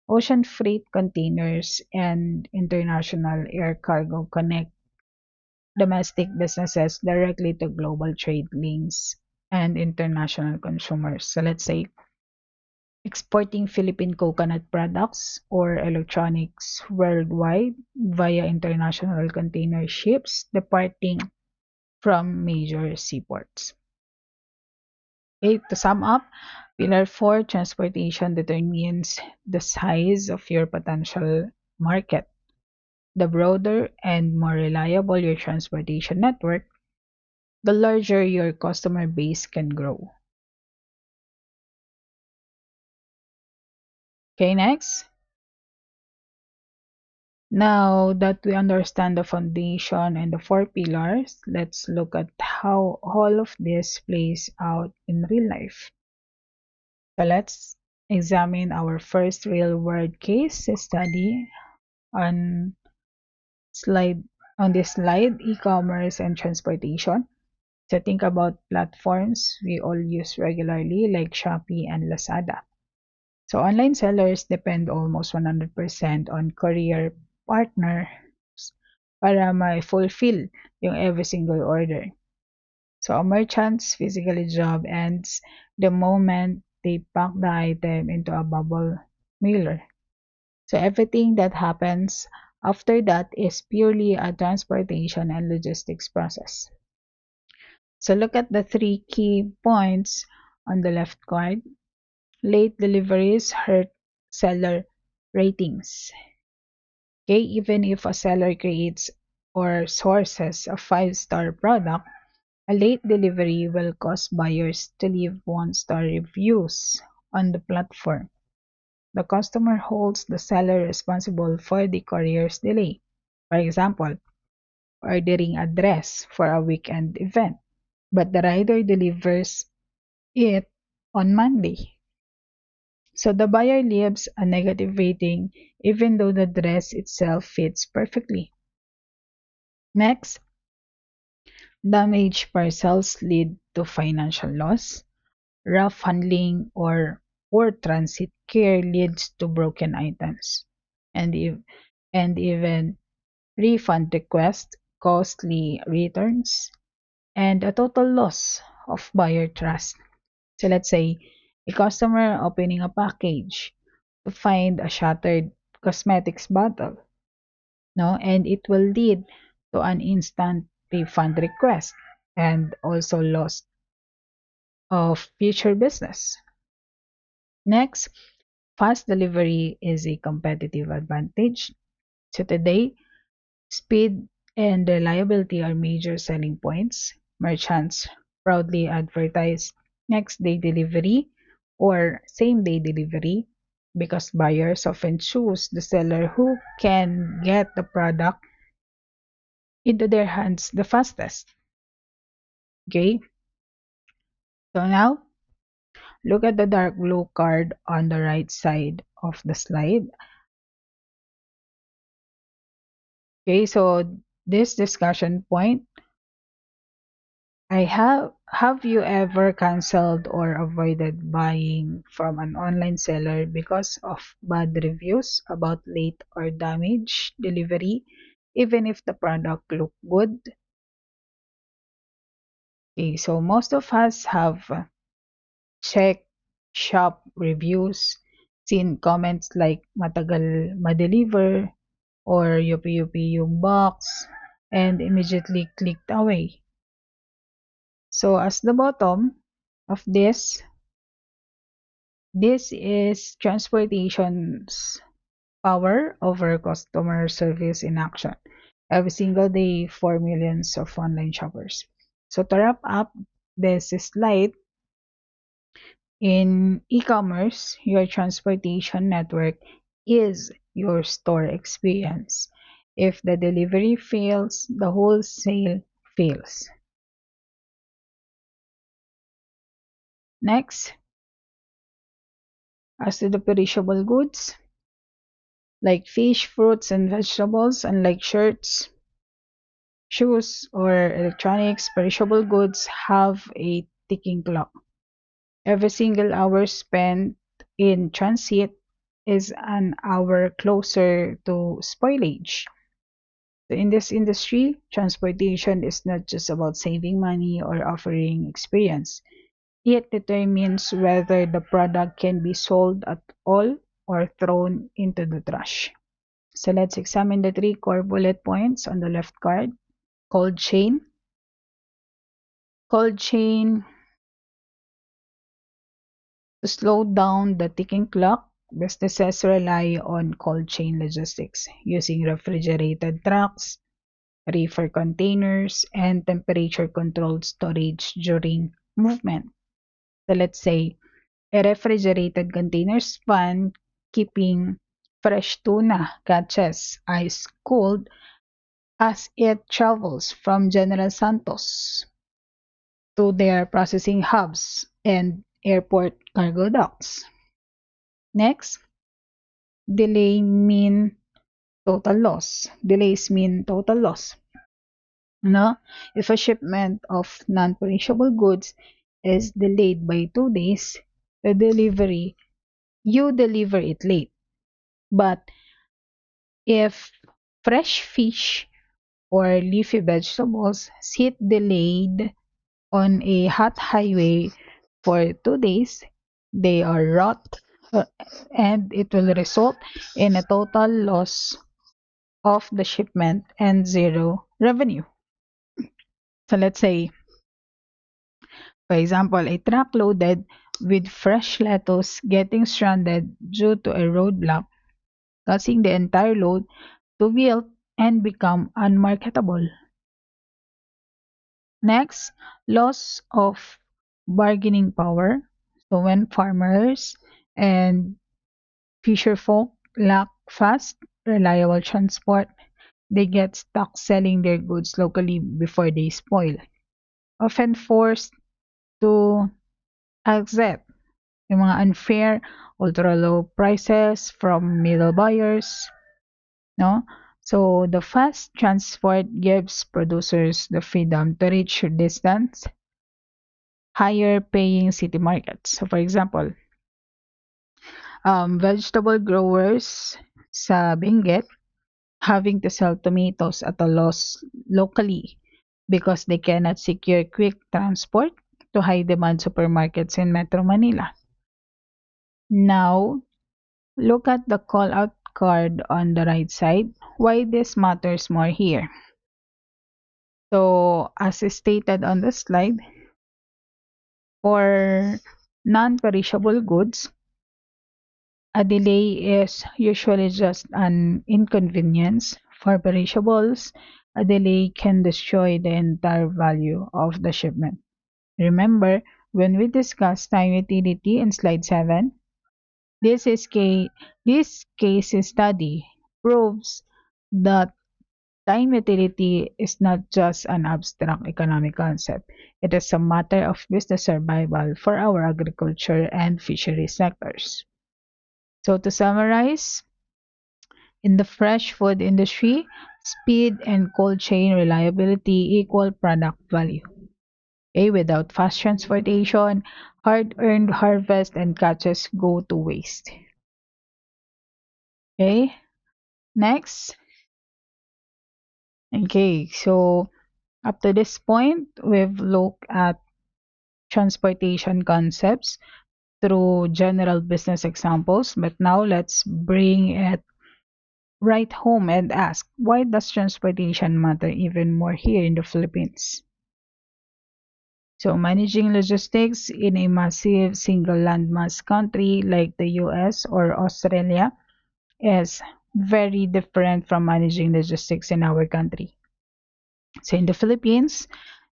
A: Ocean freight containers and international air cargo connect domestic businesses directly to global trade lanes and international consumers. So let's say exporting Philippine coconut products or electronics worldwide via international container ships departing from major seaports. Okay, to sum up, Pillar 4 transportation determines the size of your potential market. The broader and more reliable your transportation network, the larger your customer base can grow. Okay, next. Now that we understand the foundation and the four pillars, let's look at how all of this plays out in real life. So let's examine our first real world case study on slide on this slide, e-commerce and transportation. So think about platforms we all use regularly like Shopee and Lazada. So online sellers depend almost 100% on courier partners para ma-fulfill yung every single order. So a merchant's physical job ends the moment they pack the item into a bubble mailer. So everything that happens after that is purely a transportation and logistics process. So look at the three key points on the left card. Late deliveries hurt seller ratings. Okay, even if a seller creates or sources a five-star product, a late delivery will cause buyers to leave one-star reviews on the platform. The customer holds the seller responsible for the courier's delay. For example, ordering a dress for a weekend event, but the rider delivers it on Monday. So the buyer leaves a negative rating even though the dress itself fits perfectly. Next, damaged parcels lead to financial loss. Rough handling or poor transit care leads to broken items. And, if, and even refund requests, costly returns, and a total loss of buyer trust. So let's say a customer opening a package to find a shattered cosmetics bottle, no, and it will lead to an instant refund request and also loss of future business. Next, fast delivery is a competitive advantage. So today, speed and reliability are major selling points. Merchants proudly advertise next day delivery or same day delivery because buyers often choose the seller who can get the product into their hands the fastest. Okay, so now look at the dark blue card on the right side of the slide. Okay, so this discussion point, have you ever canceled or avoided buying from an online seller because of bad reviews about late or damaged delivery, even if the product looked good? Okay, so most of us have checked shop reviews, seen comments like matagal ma-deliver or yupi-yupi yung box, and immediately clicked away. So as the bottom of this is transportation's power over customer service in action. Every single day for millions of online shoppers. So to wrap up this slide, in e-commerce, your transportation network is your store experience. If the delivery fails, the wholesale fails. Next, as to the perishable goods, like fish, fruits, and vegetables, unlike shirts, shoes, or electronics, perishable goods have a ticking clock. Every single hour spent in transit is an hour closer to spoilage. So in this industry, transportation is not just about saving money or offering experience. It determines whether the product can be sold at all or thrown into the trash. So let's examine the three core bullet points on the left card. Cold chain. Cold chain to slow down the ticking clock. Businesses rely on cold chain logistics using refrigerated trucks, reefer containers, and temperature controlled storage during movement. So let's say a refrigerated container span keeping fresh tuna catches ice cold as it travels from General Santos to their processing hubs and airport cargo docks. Next, delay mean total loss. Delays mean total loss. No? If a shipment of non-perishable goods is delayed by 2 days, the delivery, you deliver it late. But if fresh fish or leafy vegetables sit delayed on a hot highway for 2 days, they are rot uh, and it will result in a total loss of the shipment and zero revenue. So let's say, for example, a truck loaded with fresh lettuce getting stranded due to a roadblock, causing the entire load to wilt and become unmarketable. Next, loss of bargaining power. So when farmers and fisherfolk lack fast, reliable transport, they get stuck selling their goods locally before they spoil, often forced to accept yung mga unfair, ultra-low prices from middle buyers, no? So the fast transport gives producers the freedom to reach distance, higher paying city markets. So for example, vegetable growers sa Benguet having to sell tomatoes at a loss locally because they cannot secure quick transport. to high demand supermarkets in Metro Manila. Now, look at the call out card on the right side. Why this matters more here. So, as stated on the slide, for non perishable goods, a delay is usually just an inconvenience. For perishables, a delay can destroy the entire value of the shipment. Remember, when we discussed time utility in slide 7, this is this case study proves that time utility is not just an abstract economic concept. It is a matter of business survival for our agriculture and fisheries sectors. So to summarize, in the fresh food industry, speed and cold chain reliability equal product value. Okay, without fast transportation, hard-earned harvest and catches go to waste. Okay, next. Okay, so up to this point, we've looked at transportation concepts through general business examples, but now let's bring it right home and ask, why does transportation matter even more here in the Philippines? So, managing logistics in a massive single landmass country like the US or Australia is very different from managing logistics in our country. So, in the Philippines,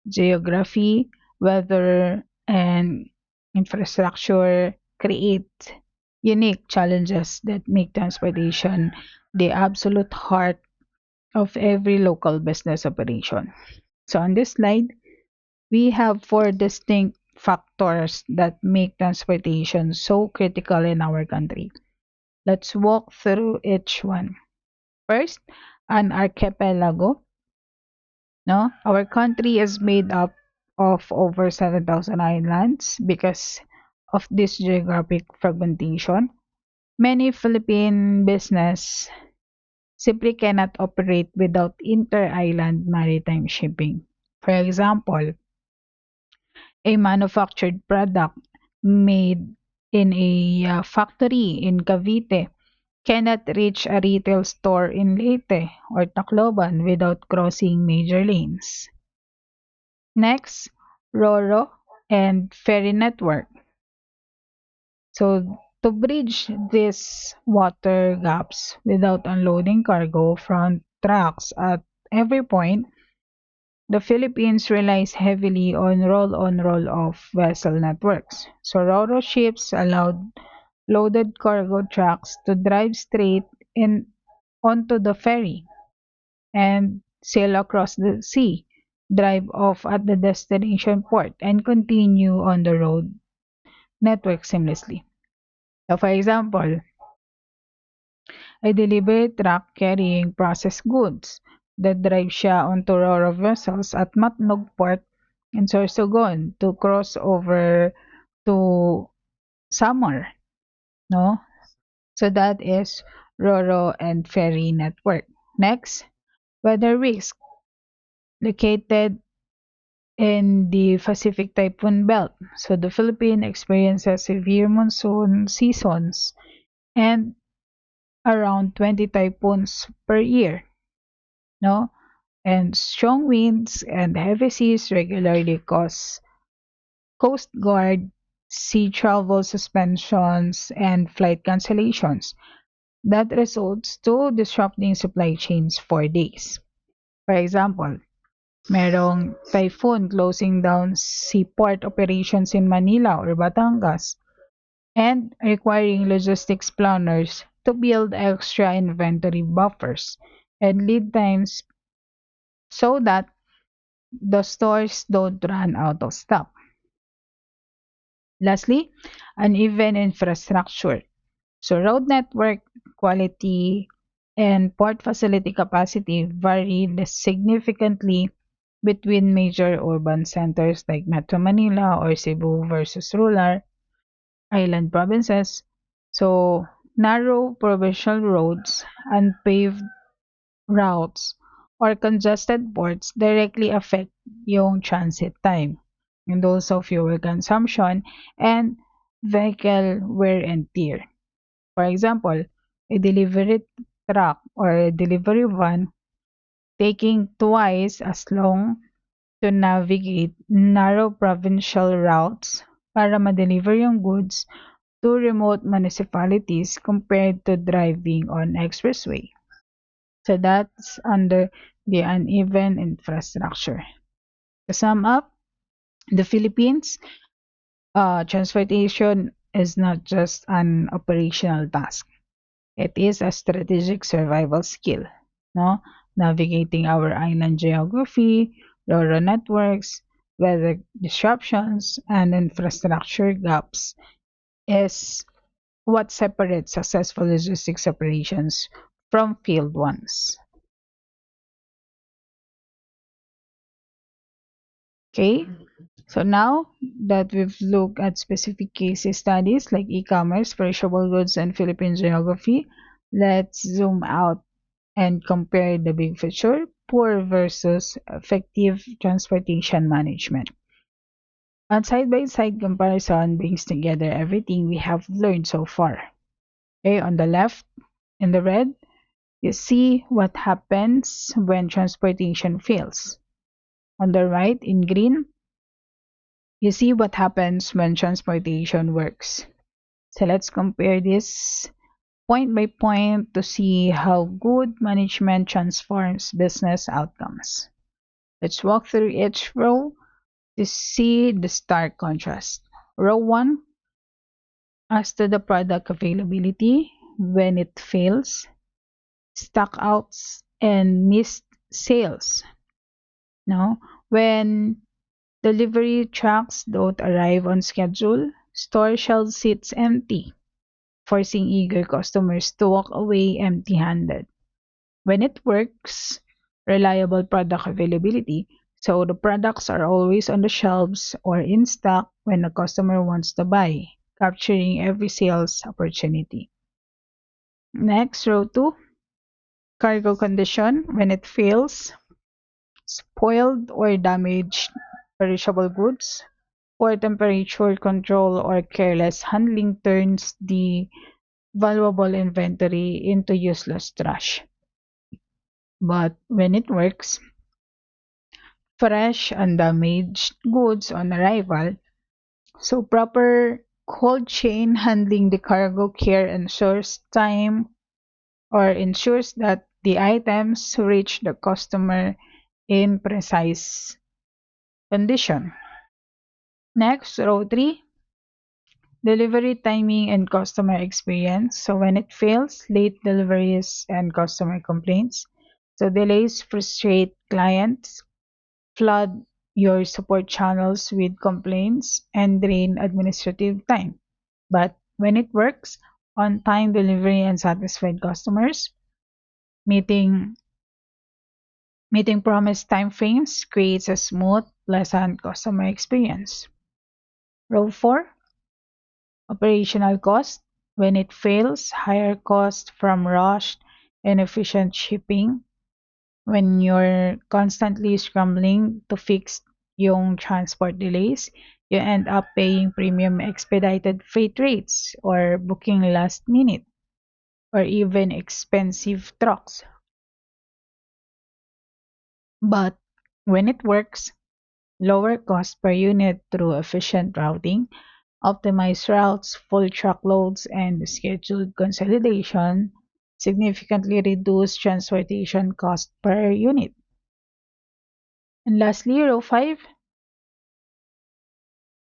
A: geography, weather, and infrastructure create unique challenges that make transportation the absolute heart of every local business operation. So, on this slide, we have four distinct factors that make transportation so critical in our country. Let's walk through each one. First, an archipelago. No, our country is made up of over 7,000 islands because of this geographic fragmentation. Many Philippine business simply cannot operate without inter-island maritime shipping. For example, a manufactured product made in a factory in Cavite cannot reach a retail store in Leyte or Tacloban without crossing major lanes. Next, RoRo and ferry network. So, to bridge these water gaps without unloading cargo from trucks at every point, the Philippines relies heavily on roll-on roll-off vessel networks. So RoRo ships allowed loaded cargo trucks to drive straight in onto the ferry and sail across the sea, drive off at the destination port, and continue on the road network seamlessly. So for example, a delivery truck carrying processed goods that drives siya onto RoRo vessels at Matnog Port in Sorsogon to cross over to Samar, no? So that is RoRo and ferry network. Next, weather risk located in the Pacific Typhoon Belt. So the Philippines experiences severe monsoon seasons and around 20 typhoons per year, no? And strong winds and heavy seas regularly cause Coast Guard sea travel suspensions and flight cancellations that results to disrupting supply chains for days. For example, merong typhoon closing down seaport operations in Manila or Batangas and requiring logistics planners to build extra inventory buffers and lead times so that the stores don't run out of stock. Lastly, uneven infrastructure. So road network quality and port facility capacity vary significantly between major urban centers like Metro Manila or Cebu versus rural island provinces. So narrow provincial roads, unpaved routes, or congested ports directly affect yung transit time. and also fuel consumption and vehicle wear and tear. For example, a delivery truck or a delivery van taking twice as long to navigate narrow provincial routes para ma-deliver yung goods to remote municipalities compared to driving on expressway. So that's under the uneven infrastructure. To sum up, the Philippines, transportation is not just an operational task. It is a strategic survival skill. No, navigating our island geography, rural networks, weather disruptions, and infrastructure gaps is what separates successful logistics operations from failed ones. Okay, so now that we've looked at specific case studies like e-commerce, perishable goods, and Philippine geography, let's zoom out and compare the big picture, poor versus effective transportation management. A side-by-side comparison brings together everything we have learned so far. Okay, on the left, in the red, you see what happens when transportation fails. On the right, in green, you see what happens when transportation works. So let's compare this point by point to see how good management transforms business outcomes. Let's walk through each row to see the stark contrast. Row 1, as to the product availability, when it fails, stockouts and missed sales. No, when delivery trucks don't arrive on schedule, store shelves sits empty, forcing eager customers to walk away empty-handed. When it works, reliable product availability, so the products are always on the shelves or in stock when the customer wants to buy, capturing every sales opportunity. Next, row 2, cargo condition. When it fails, spoiled or damaged perishable goods, poor temperature control or careless handling turns the valuable inventory into useless trash. But when it works, fresh undamaged goods on arrival, so proper cold chain handling the cargo care ensures time or ensures that the items reach the customer in precise condition. Next, row 3, delivery timing and customer experience. So when it fails, late deliveries and customer complaints. So delays frustrate clients, flood your support channels with complaints, and drain administrative time. But when it works, on time delivery and satisfied customers, meeting meeting promised timeframes creates a smooth, pleasant customer experience. Row 4, operational cost. When it fails, higher cost from rushed, inefficient shipping. When you're constantly scrambling to fix yung transport delays, you end up paying premium expedited freight rates or booking last minute or even expensive trucks. But when it works, lower cost per unit through efficient routing, optimized routes, full truckloads, and scheduled consolidation significantly reduce transportation cost per unit. And lastly, row 5,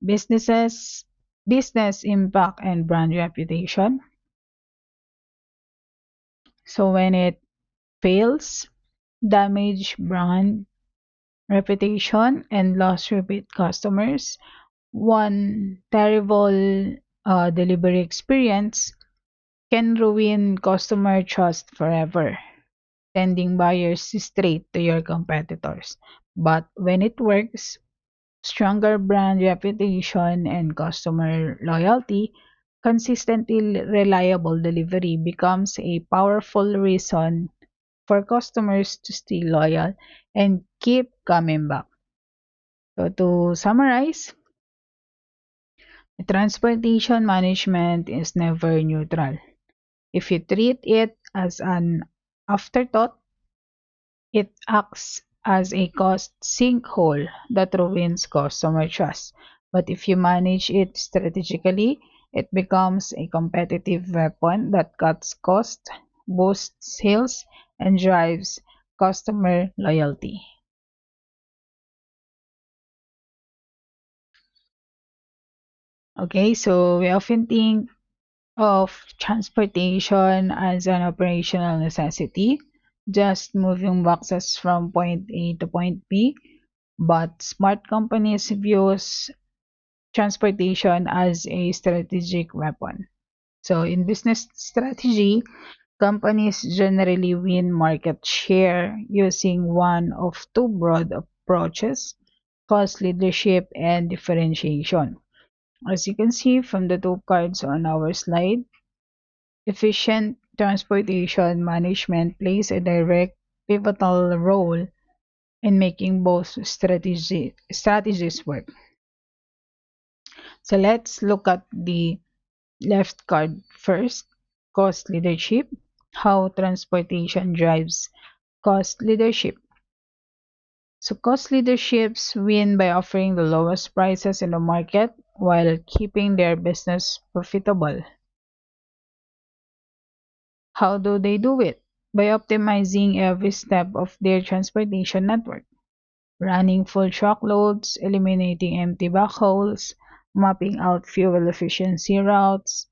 A: businesses, business impact and brand reputation. So when it fails, damage brand reputation and lost repeat customers. One terrible delivery experience can ruin customer trust forever, sending buyers straight to your competitors. But when it works, stronger brand reputation and customer loyalty, consistently reliable delivery becomes a powerful reason for customers to stay loyal and keep coming back. So to summarize, transportation management is never neutral. If you treat it as an afterthought, it acts as a cost sinkhole that ruins customer trust. But if you manage it strategically, it becomes a competitive weapon that cuts cost, boosts sales, and drives customer loyalty. Okay, so we often think of transportation as an operational necessity, just moving boxes from point A to point B. But smart companies views transportation as a strategic weapon. So in business strategy, companies generally win market share using one of two broad approaches: cost leadership and differentiation. As you can see from the two cards on our slide, efficient transportation management plays a direct pivotal role in making both strategies work. So let's look at the left card first, cost leadership, how transportation drives cost leadership. So cost leaderships win by offering the lowest prices in the market while keeping their business profitable. How do they do it? By optimizing every step of their transportation network, running full truckloads, eliminating empty backhauls, mapping out fuel efficiency routes,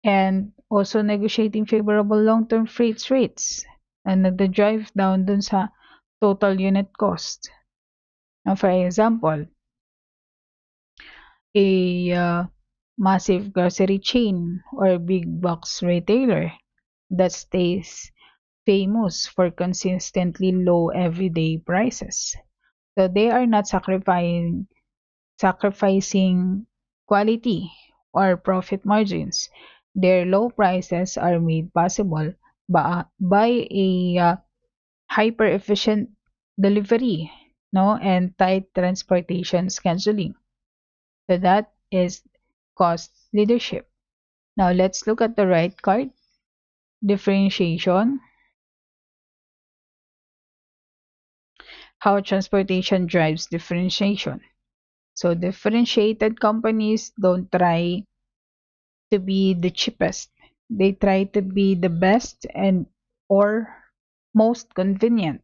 A: and also negotiating favorable long-term freight rates. And the drive down dun sa total unit cost. Now, for example, a massive grocery chain or big box retailer that stays famous for consistently low everyday prices. So they are not sacrificing quality or profit margins. Their low prices are made possible by a hyper efficient delivery, no, and tight transportation scheduling. So that is cost leadership. Now let's look at the right card, differentiation, how transportation drives differentiation. So differentiated companies don't try to be the cheapest. They try to be the best and or most convenient.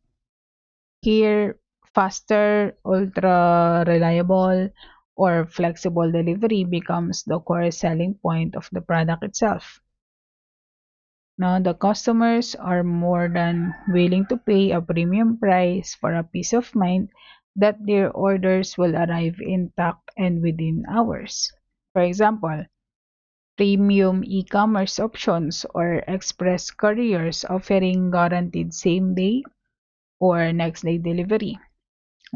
A: Here, faster, ultra reliable, or flexible delivery becomes the core selling point of the product itself. Now, the customers are more than willing to pay a premium price for a peace of mind that their orders will arrive intact and within hours. For example, premium e-commerce options or express couriers offering guaranteed same-day or next-day delivery,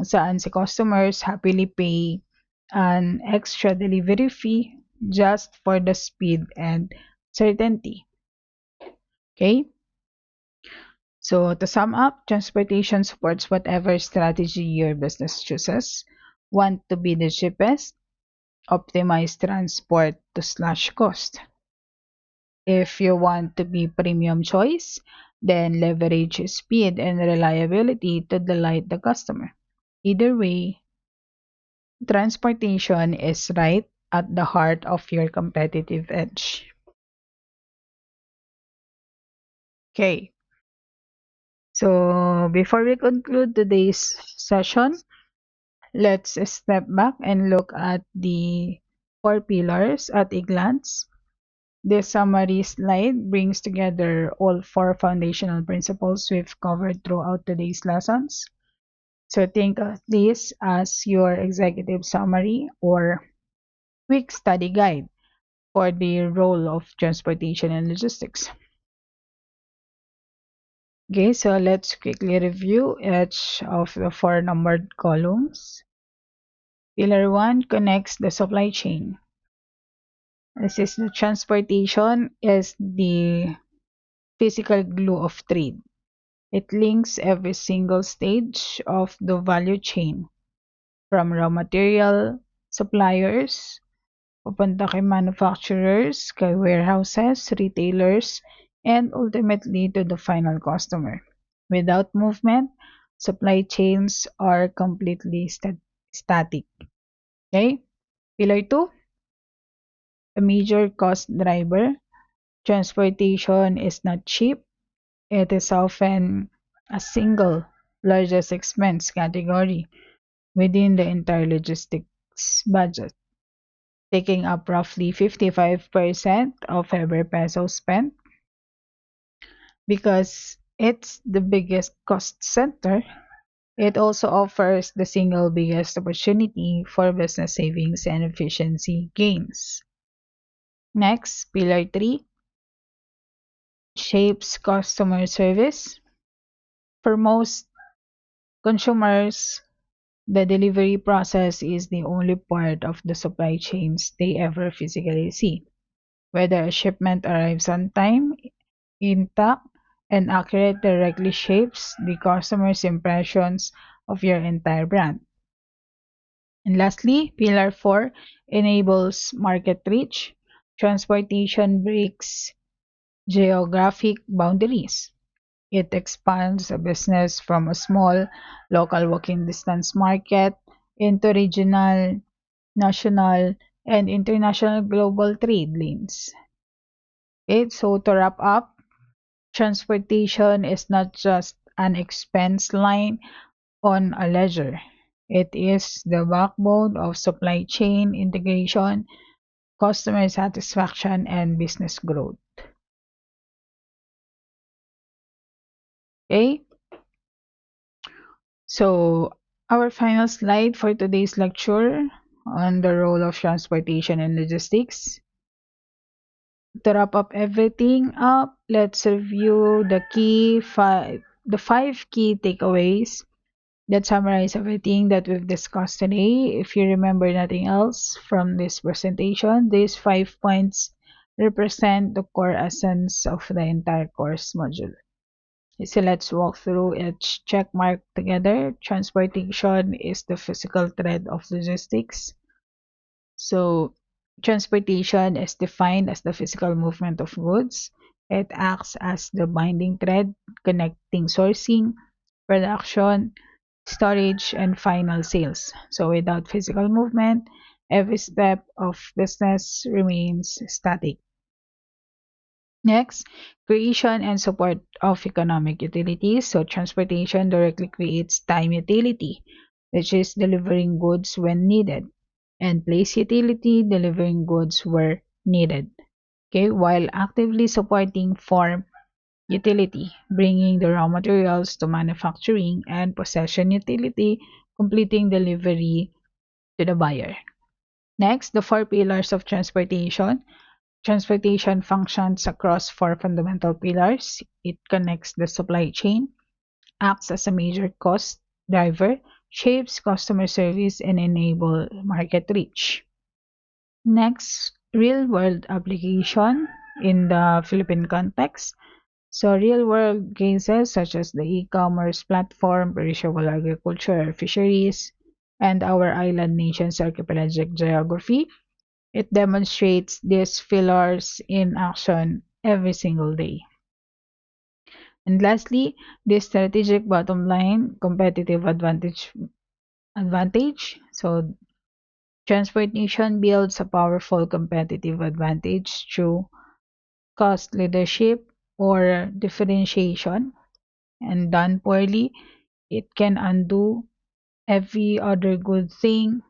A: saan si customers happily pay an extra delivery fee just for the speed and certainty. Okay? So to sum up, transportation supports whatever strategy your business chooses. Want to be the cheapest? Optimize transport to slash cost. If you want to be premium choice, then leverage speed and reliability to delight the customer. Either way, transportation is right at the heart of your competitive edge. Okay, so before we conclude today's session, let's step back and look at the four pillars at a glance. This summary slide brings together all four foundational principles we've covered throughout today's lessons. So think of this as your executive summary or quick study guide for the role of transportation and logistics. Okay, so let's quickly review each of the four numbered columns. Pillar 1 connects the supply chain. This is the transportation is the physical glue of trade. It links every single stage of the value chain. from raw material suppliers, papunta kay manufacturers, kay warehouses, retailers, and ultimately to the final customer. Without movement, supply chains are completely static. Okay? Pillar 2, a major cost driver. Transportation is not cheap. It is often a single largest expense category within the entire logistics budget, taking up roughly 55% of every peso spent. Because it's the biggest cost center, it also offers the single biggest opportunity for business savings and efficiency gains. Next, Pillar 3 shapes customer service. For most consumers, the delivery process is the only part of the supply chains they ever physically see. Whether a shipment arrives on time, intact, and accurate directly shapes the customer's impressions of your entire brand. And lastly, Pillar 4 enables market reach. Transportation breaks geographic boundaries. It expands a business from a small local walking distance market into regional, national, and international global trade lanes. Okay, so to wrap up, transportation is not just an expense line on a ledger. It is the backbone of supply chain integration, customer satisfaction, and business growth. Okay, so our final slide for today's lecture on the role of transportation and logistics. To wrap up everything up, let's review the five key takeaways that summarize everything that we've discussed today. If you remember nothing else from this presentation, these 5 points represent the core essence of the entire course module. So let's walk through each check mark together. Transportation is the physical thread of logistics. So transportation is defined as the physical movement of goods. It acts as the binding thread connecting sourcing, production, storage, and final sales. So without physical movement, every step of business remains static. Next, creation and support of economic utilities. So transportation directly creates time utility, which is delivering goods when needed, and place utility, delivering goods where needed. Okay, while actively supporting form utility, bringing the raw materials to manufacturing, and possession utility, completing delivery to the buyer. Next, the four pillars of transportation. Transportation functions across four fundamental pillars. It connects the supply chain, acts as a major cost driver, shapes customer service, and enable market reach. Next, real world application in the Philippine context. So real world cases such as the e-commerce platform, perishable agriculture, fisheries, and our island nation's archipelagic geography, it demonstrates these pillars in action every single day. And lastly, the strategic bottom line competitive advantage. So transportation builds a powerful competitive advantage through cost leadership or differentiation, and done poorly, it can undo every other good thing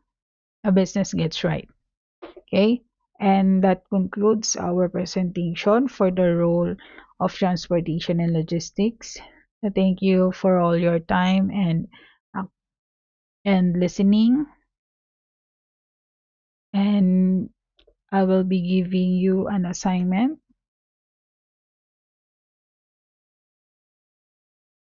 A: a business gets right. Okay, and that concludes our presentation for the role of transportation and logistics. Thank you for all your time uh, and listening. And I will be giving you an assignment